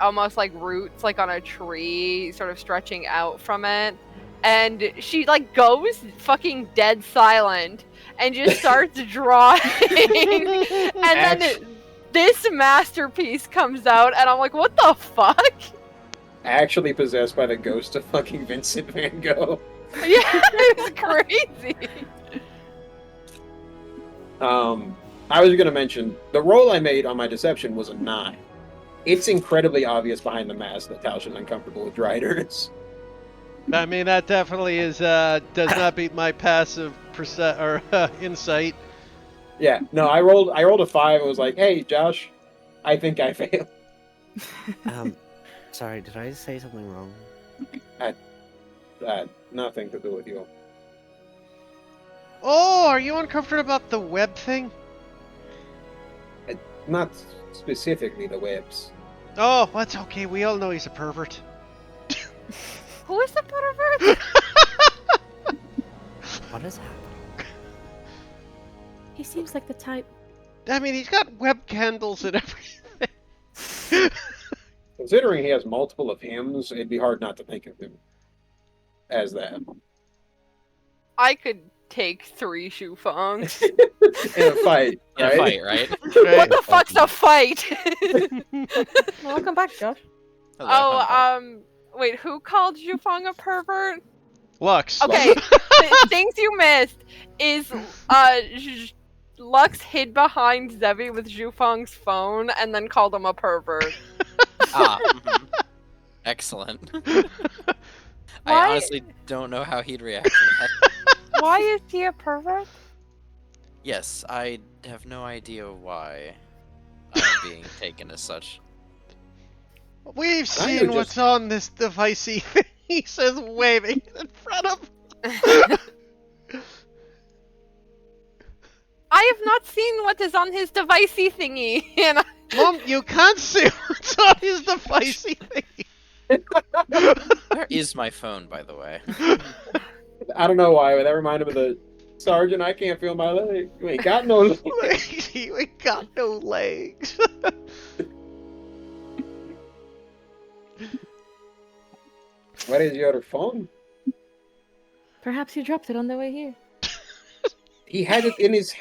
almost like roots like on a tree, sort of stretching out from it. And she like goes fucking dead silent and just starts drawing, and then this masterpiece comes out, and I'm like, what the fuck? Actually possessed by the ghost of fucking Vincent Van Gogh. Yeah, it's crazy. I was gonna mention the roll I made on my deception was a 9. It's incredibly obvious behind the mask that Tausch is uncomfortable with Driders. I mean, that definitely is does not beat my passive insight. Yeah, no, I rolled a 5 and was like, hey, Josh, I think I failed. Sorry, did I say something wrong? Nothing to do with you. Oh, are you uncomfortable about the web thing? Not specifically the webs. Oh, that's okay. We all know he's a pervert. Who is the pervert? What is happening? He seems like the type. I mean, he's got web candles and everything. Considering he has multiple of hymns, it'd be hard not to think of him as that. I could take 3 Shufangs. In a fight, In a right? fight, right? What the fuck's a fight? Welcome back, Josh. Hello, I'm Wait, who called Zhufang a pervert? Lux. Okay, things you missed is Lux hid behind Zevi with Zhufang's phone and then called him a pervert. mhm. Excellent. I Why- honestly don't know how he'd react to that. Why is he a pervert? Yes, I have no idea why I'm being taken as such. We've I seen know what's just- on this devicey thing. He says, waving in front of. I have not seen what is on his devicey thingy. And Mom, you can't see what's on his devicey thing. Where is my phone, by the way? I don't know why, but that reminded me of the Sergeant, I can't feel my leg. You ain't got no leg. You ain't got no legs. What is your phone? Perhaps you dropped it on the way here. He had it in his...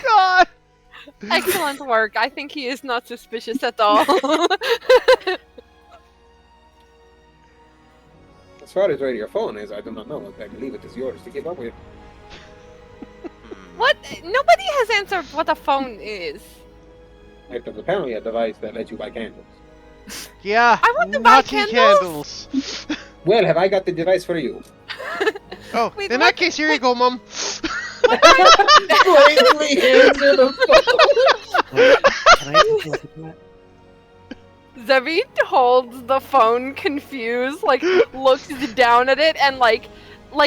God. excellent work. I think he is not suspicious at all. As far as where your phone is, I do not know. I believe it is yours to give up with. What? Nobody has answered what a phone is. It is apparently a device that lets you buy candles. Yeah. I want to buy naughty candles. Well, have I got the device for you? Oh, Wait, in what? that case, here you go, Mom. Blatantly answer the phone. Can I take a look at that? Zevi holds the phone confused, like looks down at it and like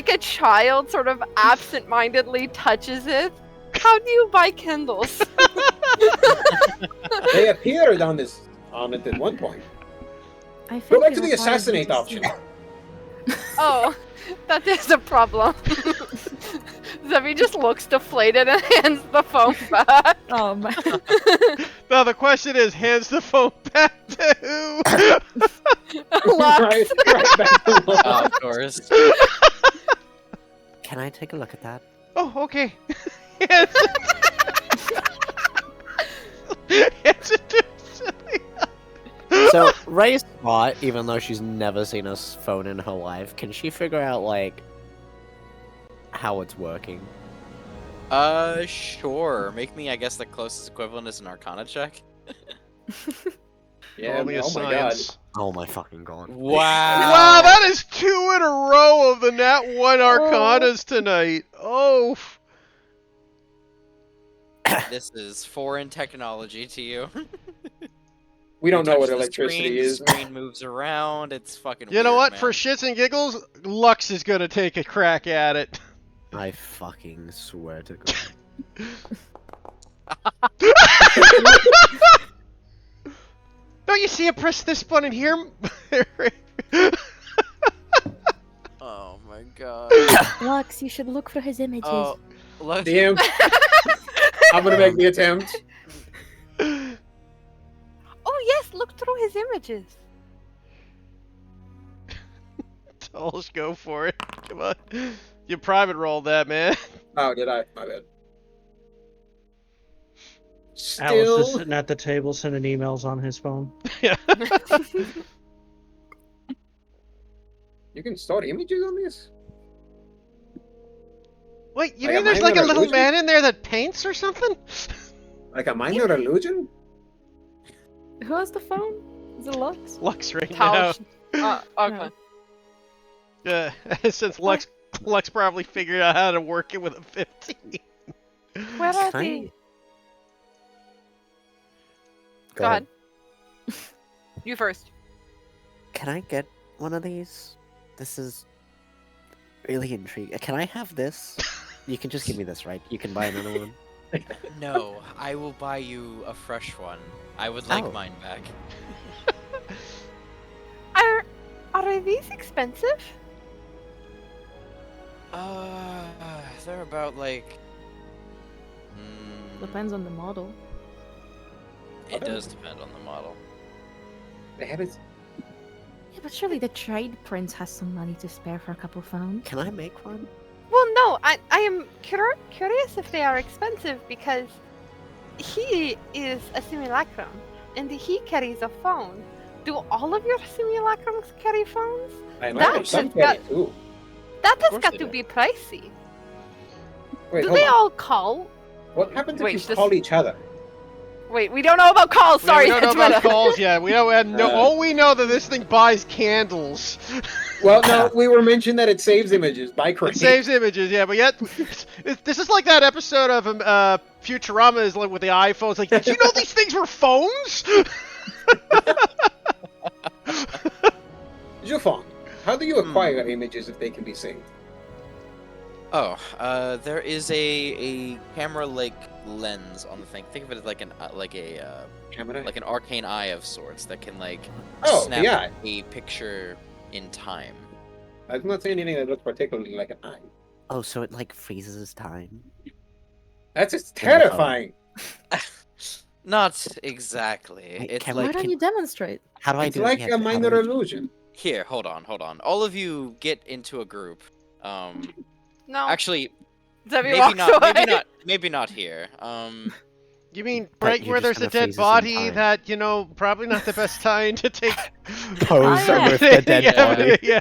a child sort of absent-mindedly touches it. How do you buy candles? They appeared on it at one point. I think Go back it to the requires you assassinate to option. see- Oh, that is a problem. Zevi just looks deflated and hands the phone back. Oh my. Now the question is, hands the phone back to who? Lux. right back to Lux. Of course. Can I take a look at that? Oh, okay. Hands it to Silly. So, Ray's spot, even though she's never seen a phone in her life, can she figure out, like, how it's working? Sure. Make me, I guess, the closest equivalent is an Arcana check. Yeah, Only a oh my god. science. Oh my fucking god. Wow. Wow, that is 2 in a row of the Nat 1 Arcanas tonight. Oh. This is foreign technology to you. We don't know what Touch the electricity screen, is. The screen moves around. It's fucking You know weird, what? man. For shits and giggles, Lux is gonna take a crack at it. I fucking swear to god. Don't you see it? Press this button here. Oh my god. Lux, you should look for his images. Oh, look. Damn. I'm gonna make the attempt. Oh yes, look through his images. Let's go for it. Come on. You private rolled that, man. Oh, did I? My bad. Alice is Still, sitting at the table sending emails on his phone. Yeah. you can store images on this? Wait, you Like mean a there's like a minor little illusion? man in there that paints or something? Like a minor illusion? Who has the phone? Is it Lux? Lux right now. Tal. Okay. No. Since Lux probably figured out how to work it with a 15. Where are Can I- they? Go ahead. You first. Can I get one of these? This is really intriguing. Can I have this? You can just give me this, right? You can buy another one. No, I will buy you a fresh one. I would like Oh. mine back. Are these expensive? They're about like. Depends on the model. It does depend on the model. They had it. Yeah, but surely the trade prince has some money to spare for a couple phones. Can I make one? Well, no. I am curious if they are expensive because he is a simulacrum and he carries a phone. Do all of your simulacrums carry phones? I That imagine some should carry got- too. That has course got they to do. be pricey. Wait, Do hold they on. all call? What happens if Wait, you this- call each other? Wait, we don't know about calls. Sorry, we don't know it's about meta. calls yet. We don't know. Uh, Oh, we know that this thing buys candles. Well, no, we were mentioned that it saves images by It crate. saves images, yeah, but yet this is like that episode of Futurama is like with the iPhones. Like, did you know these things were phones? Jufong, how do you acquire images if they can be saved? Oh, there is a camera-like lens on the thing. Think of it as like an Camera? like an arcane eye of sorts that can like Oh, snap the eye. a picture in time. I'm not saying anything that looks particularly like an eye. Oh, so it like freezes time. That's just terrifying. Not exactly. Wait, It's can Why like don't you demonstrate? How do I It's do like it? a minor illusion. here. Hold on. All of you get into a group. No. Actually, Debbie maybe walks not. away. Maybe not here. You mean But right you're where just there's a gonna dead freeze us in body time. that, you know, probably not the best time to take Pose yeah. with the dead yeah, body. Yeah,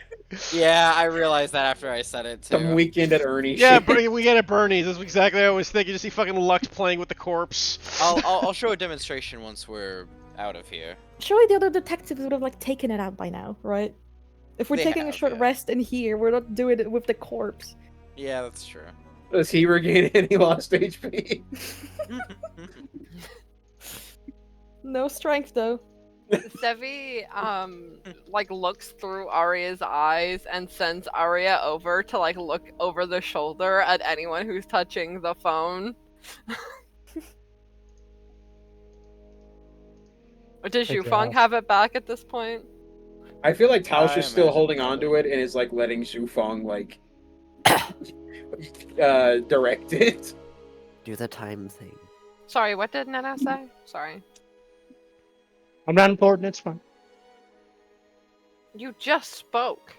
Yeah, I realized that after I said it too. Some weekend at Ernie yeah, shit. we get at Bernie's. That's exactly what I was thinking. You see fucking Lux playing with the corpse. I'll show a demonstration once we're out of here. Surely the other detectives would have like taken it out by now, right? If we're They taking a have, short yeah. rest in here, we're not doing it with the corpse. Yeah, that's true. Does he regain any lost HP? No strength though. Sevi like looks through Arya's eyes and sends Arya over to like look over the shoulder at anyone who's touching the phone. Does Good Yufeng job. have it back at this point? I feel like Tausch I is still imagine holding so. on to it and is like letting Zufong like direct it. Do the time thing. Sorry, what did Nana say? Sorry. I'm not important, it's fine. You just spoke.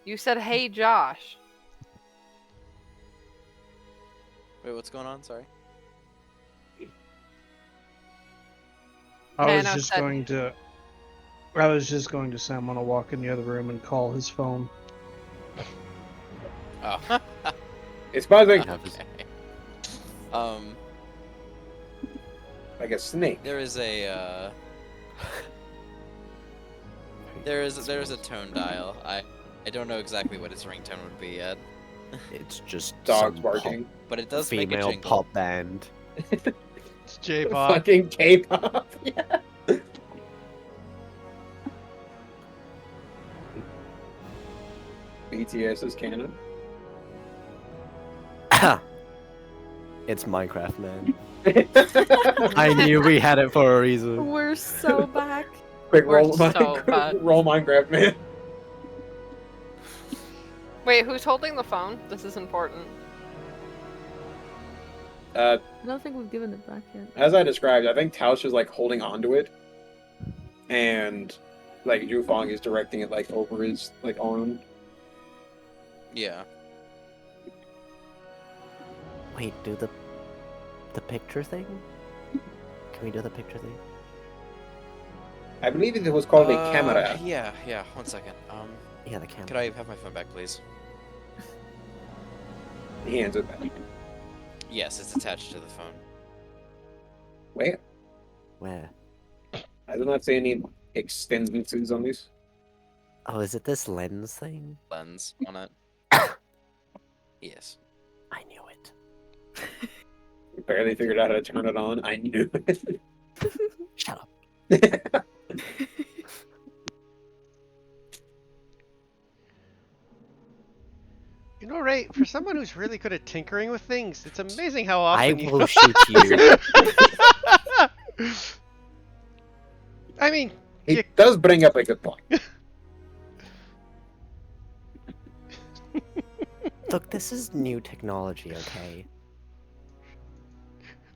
You said, "Hey, Josh." Wait, what's going on? Sorry. I was Nano just said- going to say I'm gonna walk in the other room and call his phone. Oh. It's buzzing Okay. like a snake. There is a there's a tone dial. I don't know exactly what its ringtone would be yet, It's just Dogs some barking. but it does Pop, make a female jingle. pop band. It's J-pop. Fucking K-pop. Yeah. BTS is canon. It's Minecraft, man. I knew we had it for a reason. We're so back. Quick We're roll, so bad. roll Minecraft, man. Wait, who's holding the phone? This is important. I don't think we've given it back yet. As I described, I think Tausch is like holding on to it, and like Yufong is directing it like over his like own. Yeah. Wait, do the picture thing? Can we do the picture thing? I believe it was called a camera. Yeah, yeah. 1 second. Yeah, the camera. Could I have my phone back, please? He hands it back. Yes, it's attached to the phone. Wait, Where? I do not see any extensions on this. Oh, is it this lens thing? Lens on it. Yes. I knew it. Barely figured out how to turn it on. I knew it. Shut up. You know, Ray, for someone who's really good at tinkering with things, it's amazing how I often you. will shoot you. I mean, He you- does bring up a good point. Look, this is new technology, okay?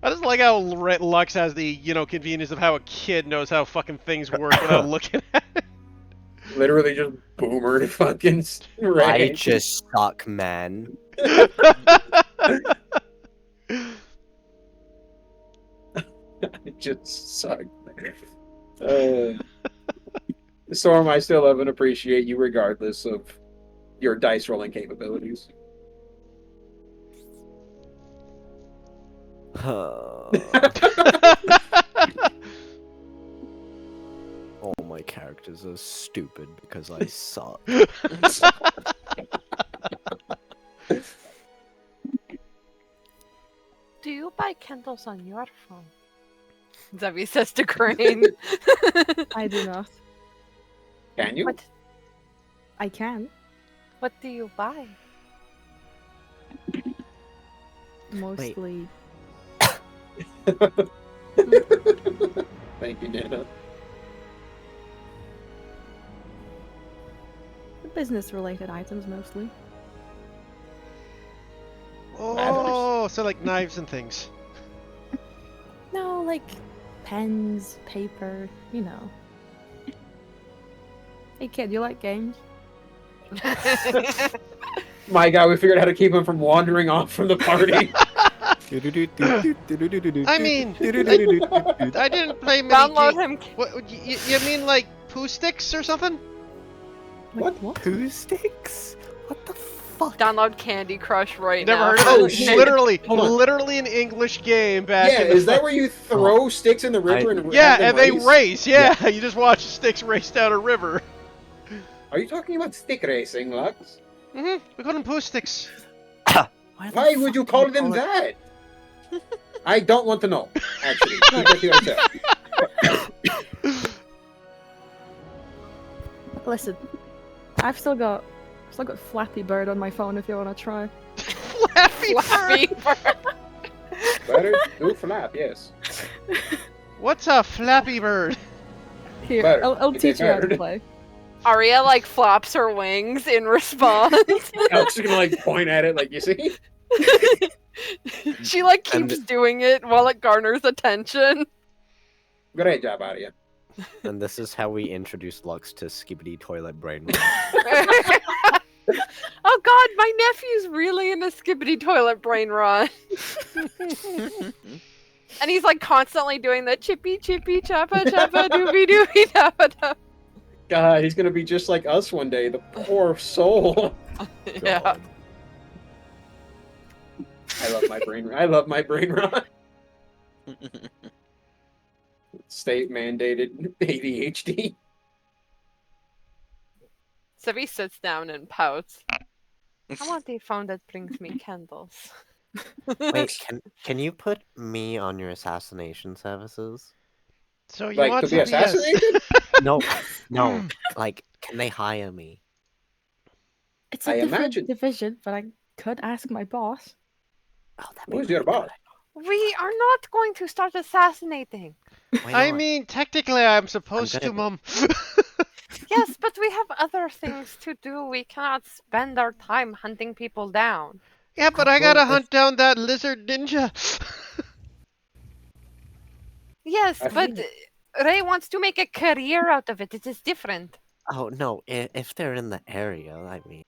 I just like how Lux has the, convenience of how a kid knows how fucking things work without looking at it. Literally just boomer fucking I Ray. just suck, man. I just suck. Storm, I still love and appreciate you regardless of your dice rolling capabilities. All my characters are stupid because I suck. Do you buy candles on your phone? Zevi says to Crane. I do not. Can you? What? I can. What do you buy? Mostly. Thank you, Nana. Business-related items, mostly. Oh, so like knives and things. No, like pens, paper, you know. Hey kid, you like games? My God, we figured out how to keep him from wandering off from the party. I mean, I didn't play many Download games. him. What, you mean like poo sticks or something? Like, what? Poo sticks? What the fuck? Download Candy Crush right You never now. heard of Oh, it? shit. Literally, Hold on. literally an English game back Yeah, in the is that where you throw sticks in the river and Yeah, have them and they race? race. Yeah, you just watch the sticks race down a river. Are you talking about stick racing, Lux? We call them poo sticks. Why would you call them that? I don't want to know, actually. Keep it to yourself. Listen, I've still got Flappy Bird on my phone if you want to try. Flappy Flappy Bird. Bird. Better do flap, yes. What's a Flappy Bird? Here, Bird. I'll It's teach you how to bird. play. Arya like flaps her wings in response. I was just gonna like point at it, like you see. She like And- keeps doing it while it garners attention. Great job, Arya. And this is how we introduce Lux to Skibbity Toilet Brain Rot. Oh god, my nephew's really in a skibbity toilet brain rot. And he's like constantly doing the chippy chippy chappa chappa doobie doobie tappa tap. God, he's gonna be just like us one day. The poor soul. Yeah. God. I love my brain. I love my brain rot. State mandated ADHD. Sevi sits down and pouts. I want a phone that brings me candles. Wait, can you put me on your assassination services? So you Like want to be a- assassinated? No, no. Like, can they hire me? It's a I different imagine. division, but I could ask my boss. Oh, that'd be Who's your really boss? We are not going to start assassinating. good. Why I not? mean, technically, I'm supposed gonna to, be- Mum. Yes, but we have other things to do. We cannot spend our time hunting people down. Yeah, but Oh, I gotta well, hunt down that lizard ninja. Yes, I but Ray wants to make a career out of it. It is different. Oh no, if they're in the area, I mean,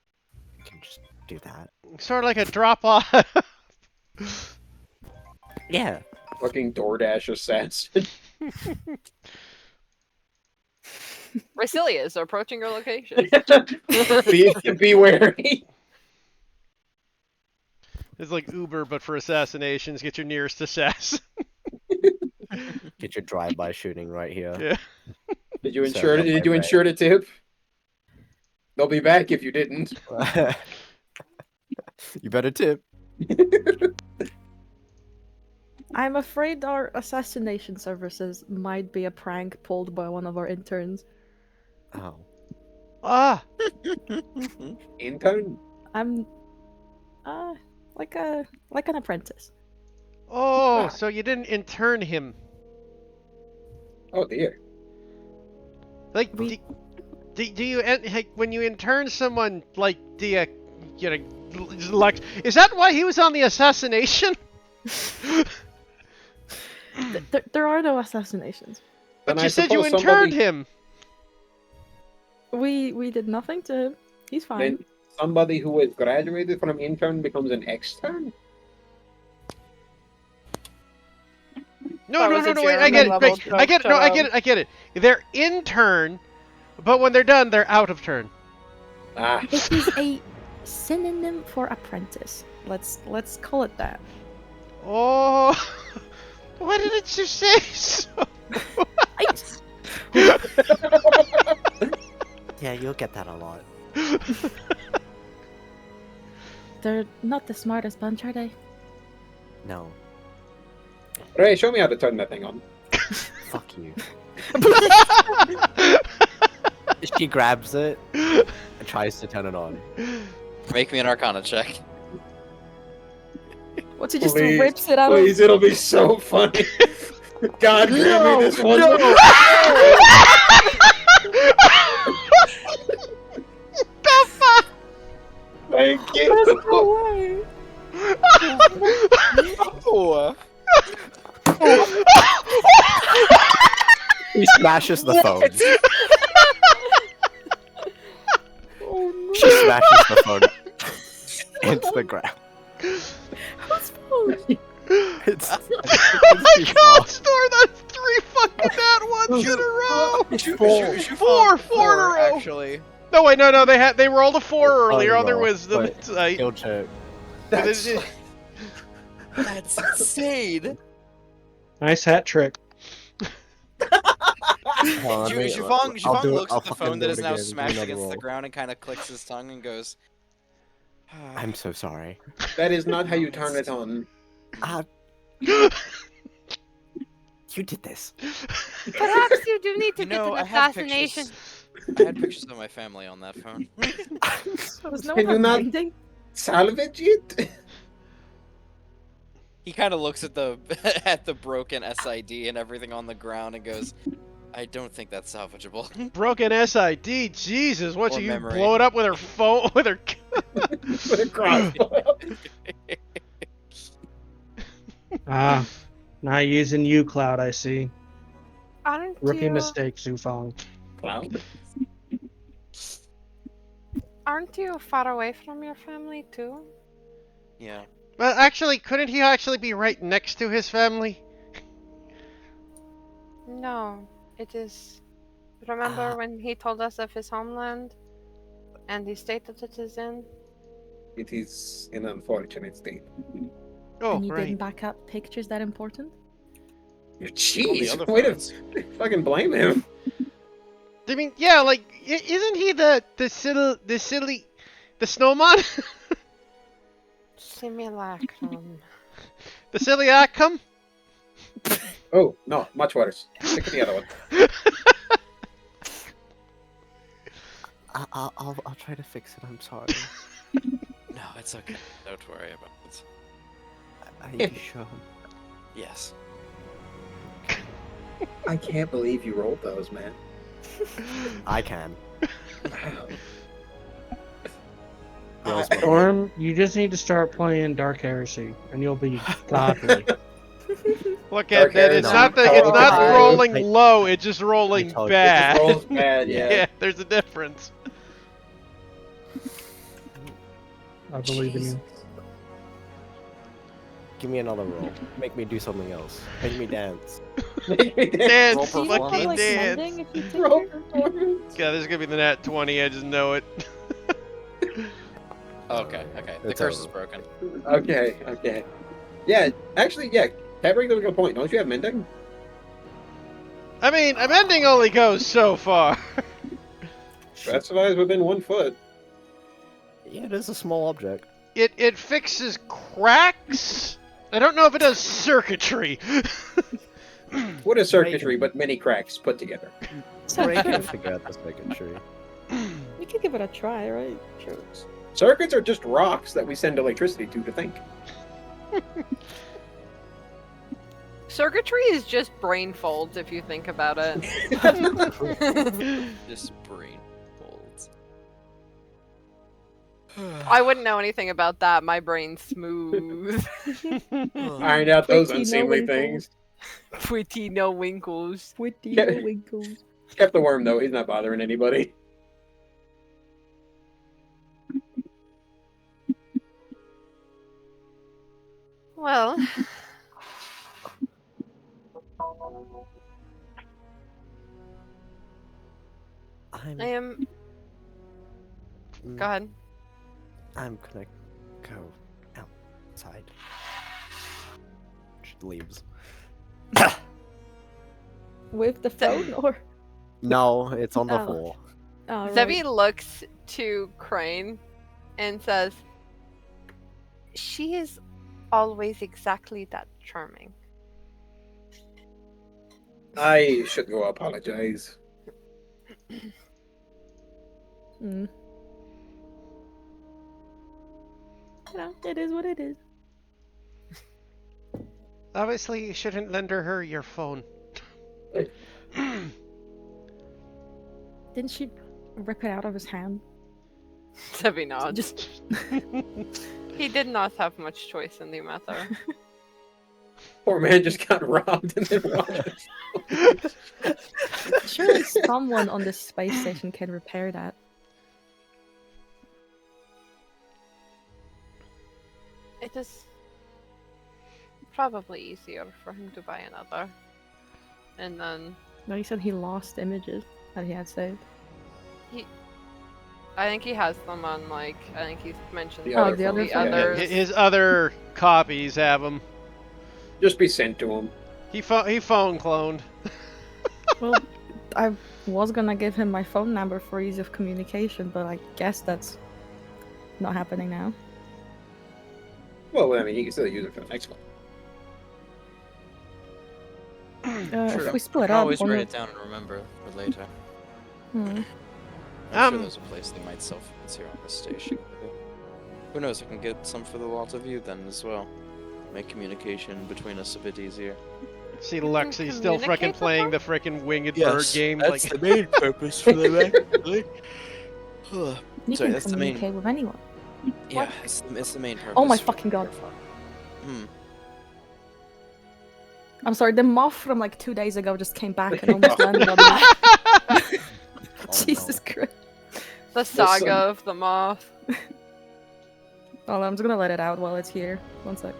you can just do that. Sort of like a drop off. Yeah. Fucking DoorDash assassin. Rasilia is approaching your location. Be wary. It's like Uber, but for assassinations. Get your nearest assassin. Get your drive-by shooting right here. Yeah. Did you So insure? not Did you my insure the tip? They'll be back if you didn't. You better tip. I'm afraid our assassination services might be a prank pulled by one of our interns. Oh. Ah. Intern? I'm like an apprentice. Oh, Ah. so you didn't intern him. Oh dear. Like, We- do you like, when you intern someone, like, do you know, like, is that why he was on the assassination? There are no assassinations. But Then you I said you suppose interned him. We did nothing to him. He's fine. Then somebody who has graduated from intern becomes an extern? No, That no, was no, a no, wait, I Jeremy get it. level Like, joke, I get it. No, I shut get it. I get it. They're intern, but when they're done, they're out of turn. Ah. It is a synonym for apprentice. Let's call it that. Oh, why didn't you say so? Yeah, you'll get that a lot. They're not the smartest bunch, are they? No. Ray, show me how to turn that thing on. Fuck you. She grabs it and tries to turn it on. Make me an Arcana check. What's he just Please, rips it out Please, it'll be so funny. God, grab me this one. Thank you. There's no way. Oh. He smashes the phone. Oh no. She smashes the phone into the ground. Whose phone? It's, I too far. can't store that 3 fucking nat ones in a row. Four in a row. Actually. No, wait, no, they rolled a 4 earlier on their roll, wisdom. but It's, like, Skill check. That's That's insane. Nice hat trick. Hold on, let me- I'll Shufang do it- looks I'll at the fucking phone do that it is now again. Do smashed another against the roll. ground and kind of clicks his tongue and goes, I'm so sorry. that is not how you turn it on. You did this. Perhaps you do need to You get know, an I had assassination. pictures. I had pictures of my family on that phone. Was no Can one you not- hiding? Salvage it? He kind of looks at the at the broken SID and everything on the ground and goes, I don't think that's salvageable. broken SID. Jesus, what Or you memory. blow it up with her phone with her? With a crossbow. Ah, not using uCloud, I see. Aren't Rookie you? mistake, Zufang. Cloud? Aren't you far away from your family too? Yeah. Well, actually, couldn't he actually be right next to his family? No, it is. Remember when he told us of his homeland and the state that it is in? It is an unfortunate state. Oh, And you right. didn't back up pictures that important? Jeez, other way to phones. fucking blame him. I mean, yeah, like, isn't he the snowman? Simulacrum. The celiacum? Oh, no, much worse. Stick with the other one. I'll try to fix it. I'm sorry. No, it's okay. Don't worry about it. Are you sure? Yes. I can't believe you rolled those, man. I can. Wow. Storm, you just need to start playing Dark Heresy, and you'll be godly. Look Dark at that. It's Aries not on it's not Colorado. rolling low. It's just rolling told you. It bad. just rolls bad, yeah. Yeah, there's a difference. I believe in you. Give me another roll. Make me do something else. Make me dance. Dance, Roll Do you have, fucking like, dance. mending if you take Roll care? performance. God, this is gonna be the nat 20. I just know it. Okay, okay. The It's curse is over. broken. Okay. Yeah, actually, yeah. Cat brings up a good point. Don't you have mending? I mean, amending only goes so far. Specifies within 1 foot. Yeah, it is a small object. It fixes cracks. I don't know if it does circuitry. What is circuitry but many cracks put together? Ray can figure out the circuitry. You could give it a try, right? Sure. Circuits are just rocks that we send electricity to think. Circuitry is just brain folds if you think about it. Just brain folds. I wouldn't know anything about that. My brain's smooth. Iron out those Pretty, no unseemly winkles. things. Pretty no winkles. Witty Yeah. no winkles. Kept the worm though, he's not bothering anybody. Well, I am. Go ahead. I'm gonna go outside. She leaves. With the phone or? No, it's on the Oh. floor. Oh, right. Zebi looks to Crane and says, "She is always exactly that charming." I should go apologize. Mm. You know, it is what it is. Obviously, you shouldn't lend her your phone. Didn't she rip it out of his hand? Zebi nods. Just He did not have much choice in the matter. Poor man just got robbed and then robbed. surely someone on this space station can repair that. It is probably easier for him to buy another. And then No, he said he lost images that he had saved. I think he has them on, like, I think he's mentioned The Oh, other the phone. other the phone? others. His other copies have them. Just be sent to him. He phone cloned. Well, I was gonna give him my phone number for ease of communication, but I guess that's not happening now. Well, I mean, he can still use it for the next one. If we split I up, always one write of- it down and remember for later. Hmm. I'm sure there's a place they might sell phones here on this station. Who knows, I can get some for the lot of you then as well. Make communication between us a bit easier. See can Lexi still communicate frickin' with playing the them? frickin' winged bird game. that's Like, the main purpose for them, actually. You Sorry, can that's the main. communicate with anyone. Yeah, it's the main purpose. Oh my fucking god. Hmm. I'm sorry, the moth from like 2 days ago just came back and almost landed on me. Oh, Jesus no. Christ. The saga of the moth. Well, I'm just gonna let it out while it's here. One sec.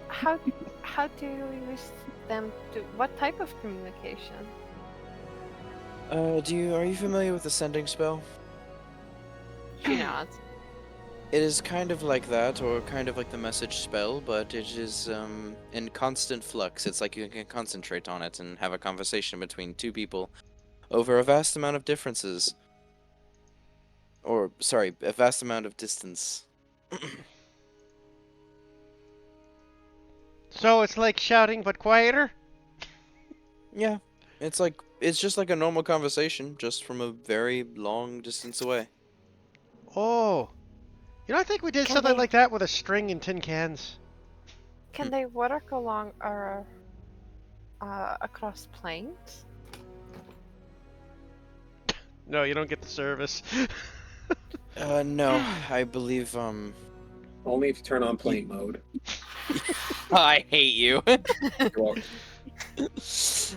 How do you use them to what type of communication? Are you familiar with the sending spell? She nods. It is kind of like that, or kind of like the message spell, but it is in constant flux. It's like you can concentrate on it and have a conversation between two people over a vast amount of differences. Or, sorry, a vast amount of distance. so it's like shouting but quieter? Yeah, it's just like a normal conversation, just from a very long distance away. Oh. You know, I think we did Can something they- like that with a string and tin cans. Can they work along or across planes? No, you don't get the service. No, I believe, Only if you turn on plane mode. I hate you. Well, If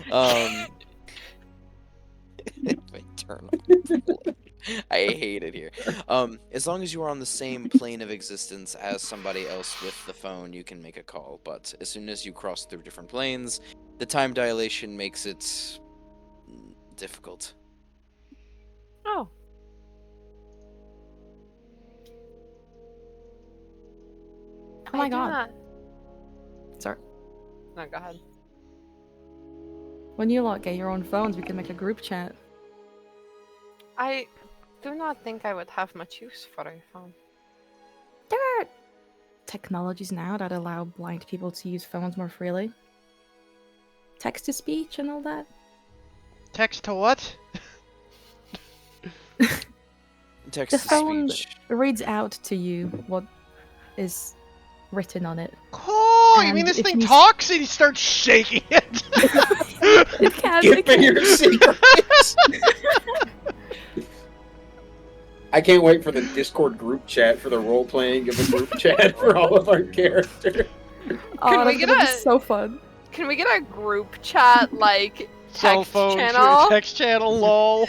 I turn on. I hate it here. As long as you are on the same plane of existence as somebody else with the phone, you can make a call. But as soon as you cross through different planes, the time dilation makes it difficult. Oh. Oh my I do god. not- Sorry. No, go ahead. When you lot get your own phones, we can make a group chat. I do not think I would have much use for a phone. There are technologies now that allow blind people to use phones more freely. Text to speech and all that. Text to what? Text The to phone speech. reads out to you what is written on it. Oh, you And mean this if thing you s- talks and he starts shaking it? It can. Give It me can. your secrets. I can't wait for the Discord group chat for the role playing of a group chat for all of our characters. Oh, Can we that's get gonna be a- so fun. Can we get a group chat like Cell text phone channel? text channel, lol.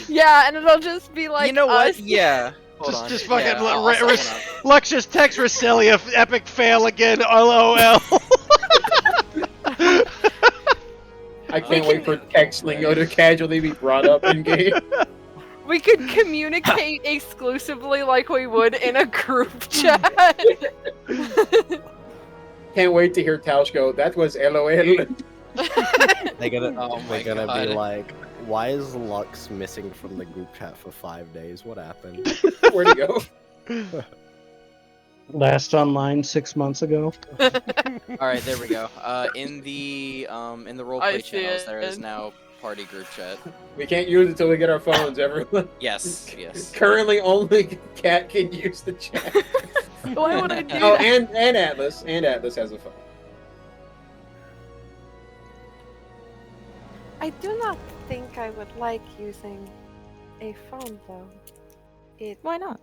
Yeah, and it'll just be like you know what? us. Yeah. Hold on. Just fucking yeah, I'll set one up. Lux just text Rasilia, epic fail again, lol. I can't wait for text lingo to casually be brought up in game. We could communicate exclusively like we would in a group chat. Can't wait to hear Tausch go, that was LOL. They're gonna, Oh my they're gonna God. be like, why is Lux missing from the group chat for 5 days? What happened? Where'd he go? Last online 6 months ago. All right, there we go. In the roleplay I see channels, there is it. now party group chat. We can't use it until we get our phones, everyone. Yes, yes. Currently, only Cat can use the chat. Why would I do Oh, that? and Atlas. And Atlas has a phone. I do not think I would like using a phone though. It Why not?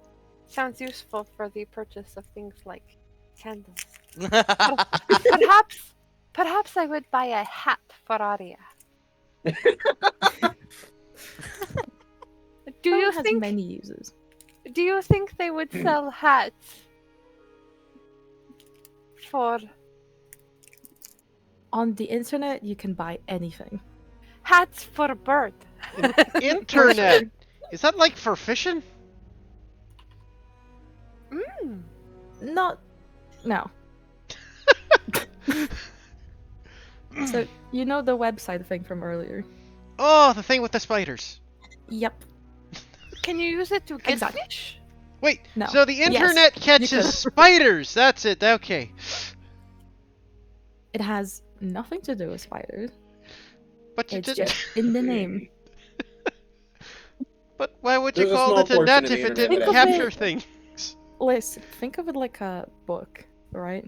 sounds useful for the purchase of things like candles. Perhaps I would buy a hat for Aria. Do you Phone has think many uses? Do you think they would sell hats for On the internet, you can buy anything. hats for bird? Internet. Is that like for fishing? Mm. Not. No. So, you know the website thing from earlier? Oh, the thing with the spiders. Yep. Can you use it to get Exactly. fish? Wait, No. so the internet you catches could. spiders. That's it. Okay. It has nothing to do with spiders. But you It's did. just in the name. But why would you There's a call small it a portion net of the if it internet didn't that capture actually- things? Listen, think of it like a book, right?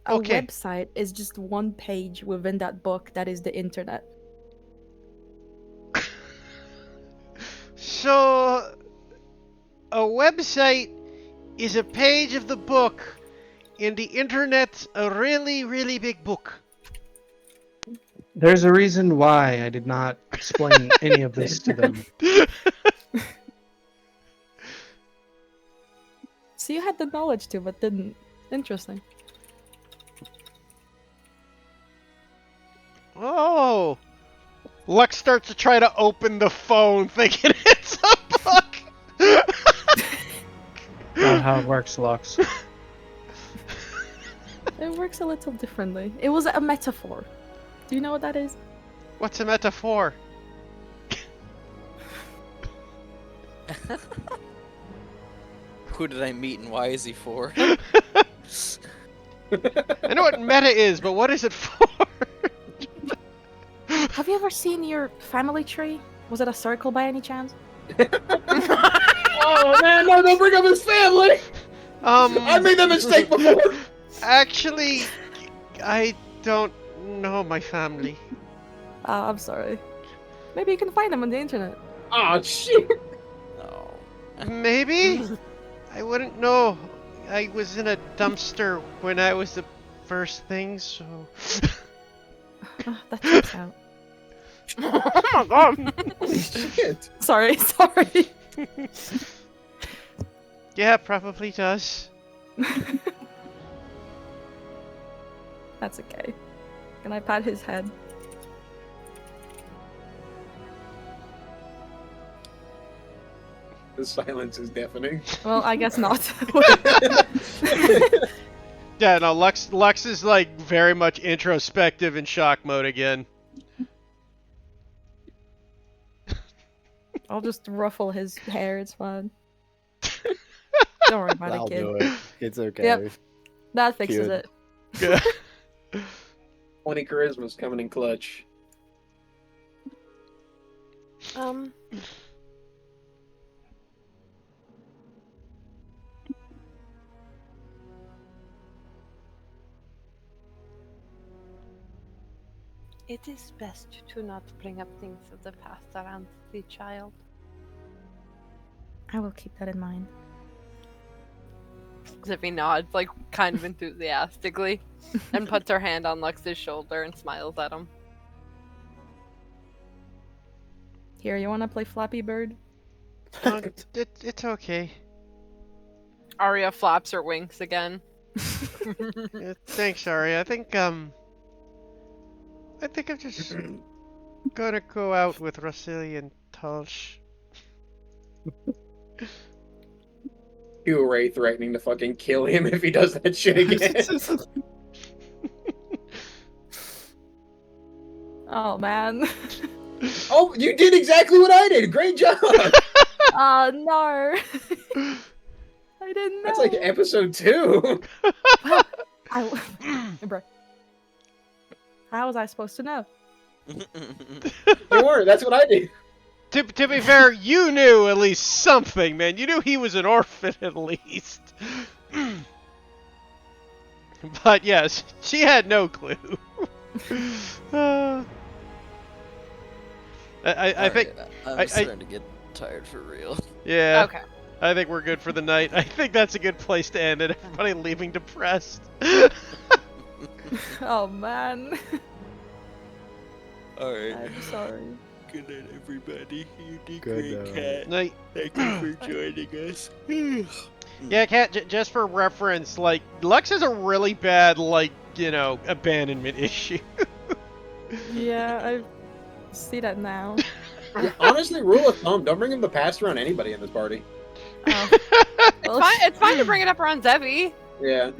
A Okay. website is just one page within that book that is the internet. So, a website is a page of the book, and the internet's a really, really big book. There's a reason why I did not explain any of this to them. So you had the knowledge too, but didn't. Interesting. Oh! Lux starts to try to open the phone, thinking it's a book. Not how it works, Lux. It works a little differently. It was a metaphor. Do you know what that is? What's a metaphor? Who did I meet and why is he for? I know what meta is, but what is it for? Have you ever seen your family tree? Was it a circle by any chance? Oh man, no, don't bring up his family! I made that mistake before! Actually, I don't know my family. I'm sorry. Maybe you can find them on the internet. Oh shit! No. Maybe? I wouldn't know. I was in a dumpster when I was the first thing, so... That checks out. Oh my god! Holy shit! Sorry. Yeah, probably does. That's okay. Can I pat his head? The silence is deafening. Well, I guess not. Yeah, no, Lux is like very much introspective and shock mode again. I'll just ruffle his hair, it's fine. Don't worry about That'll it, kid. do it. It's okay. Yep. That fixes Cute. it. Yeah. 20 charisma's coming in clutch. It is best to not bring up things of the past around the child. I will keep that in mind. Zippy nods, like, kind of enthusiastically, and puts her hand on Lux's shoulder and smiles at him. Here, you wanna play Flappy Bird? It's okay. Arya flaps her wings again. Yeah, thanks, Ari. I think I'm just gonna go out with Rosalie and Tulsh. Ray threatening to fucking kill him if he does that shit again. Oh, man. Oh, you did exactly what I did! Great job! Oh, no. I didn't know. That's like episode 2. Bro. How was I supposed to know? You were, that's what I did. To be fair, you knew at least something, man. You knew he was an orphan at least. But yes, she had no clue. I think I'm starting to get tired for real. yeah. Okay. I think we're good for the night. I think that's a good place to end it. Everybody leaving depressed. Oh, man. Alright. I'm sorry. Good night, everybody. You did Good great, night. Cat. Night. Thank you for joining us. Yeah, Kat, just for reference, like, Lux has a really bad, like, you know, abandonment issue. Yeah, I see that now. Honestly, rule of thumb, don't bring him the past around anybody in this party. Oh. It's fine to bring it up around Zevi. Yeah.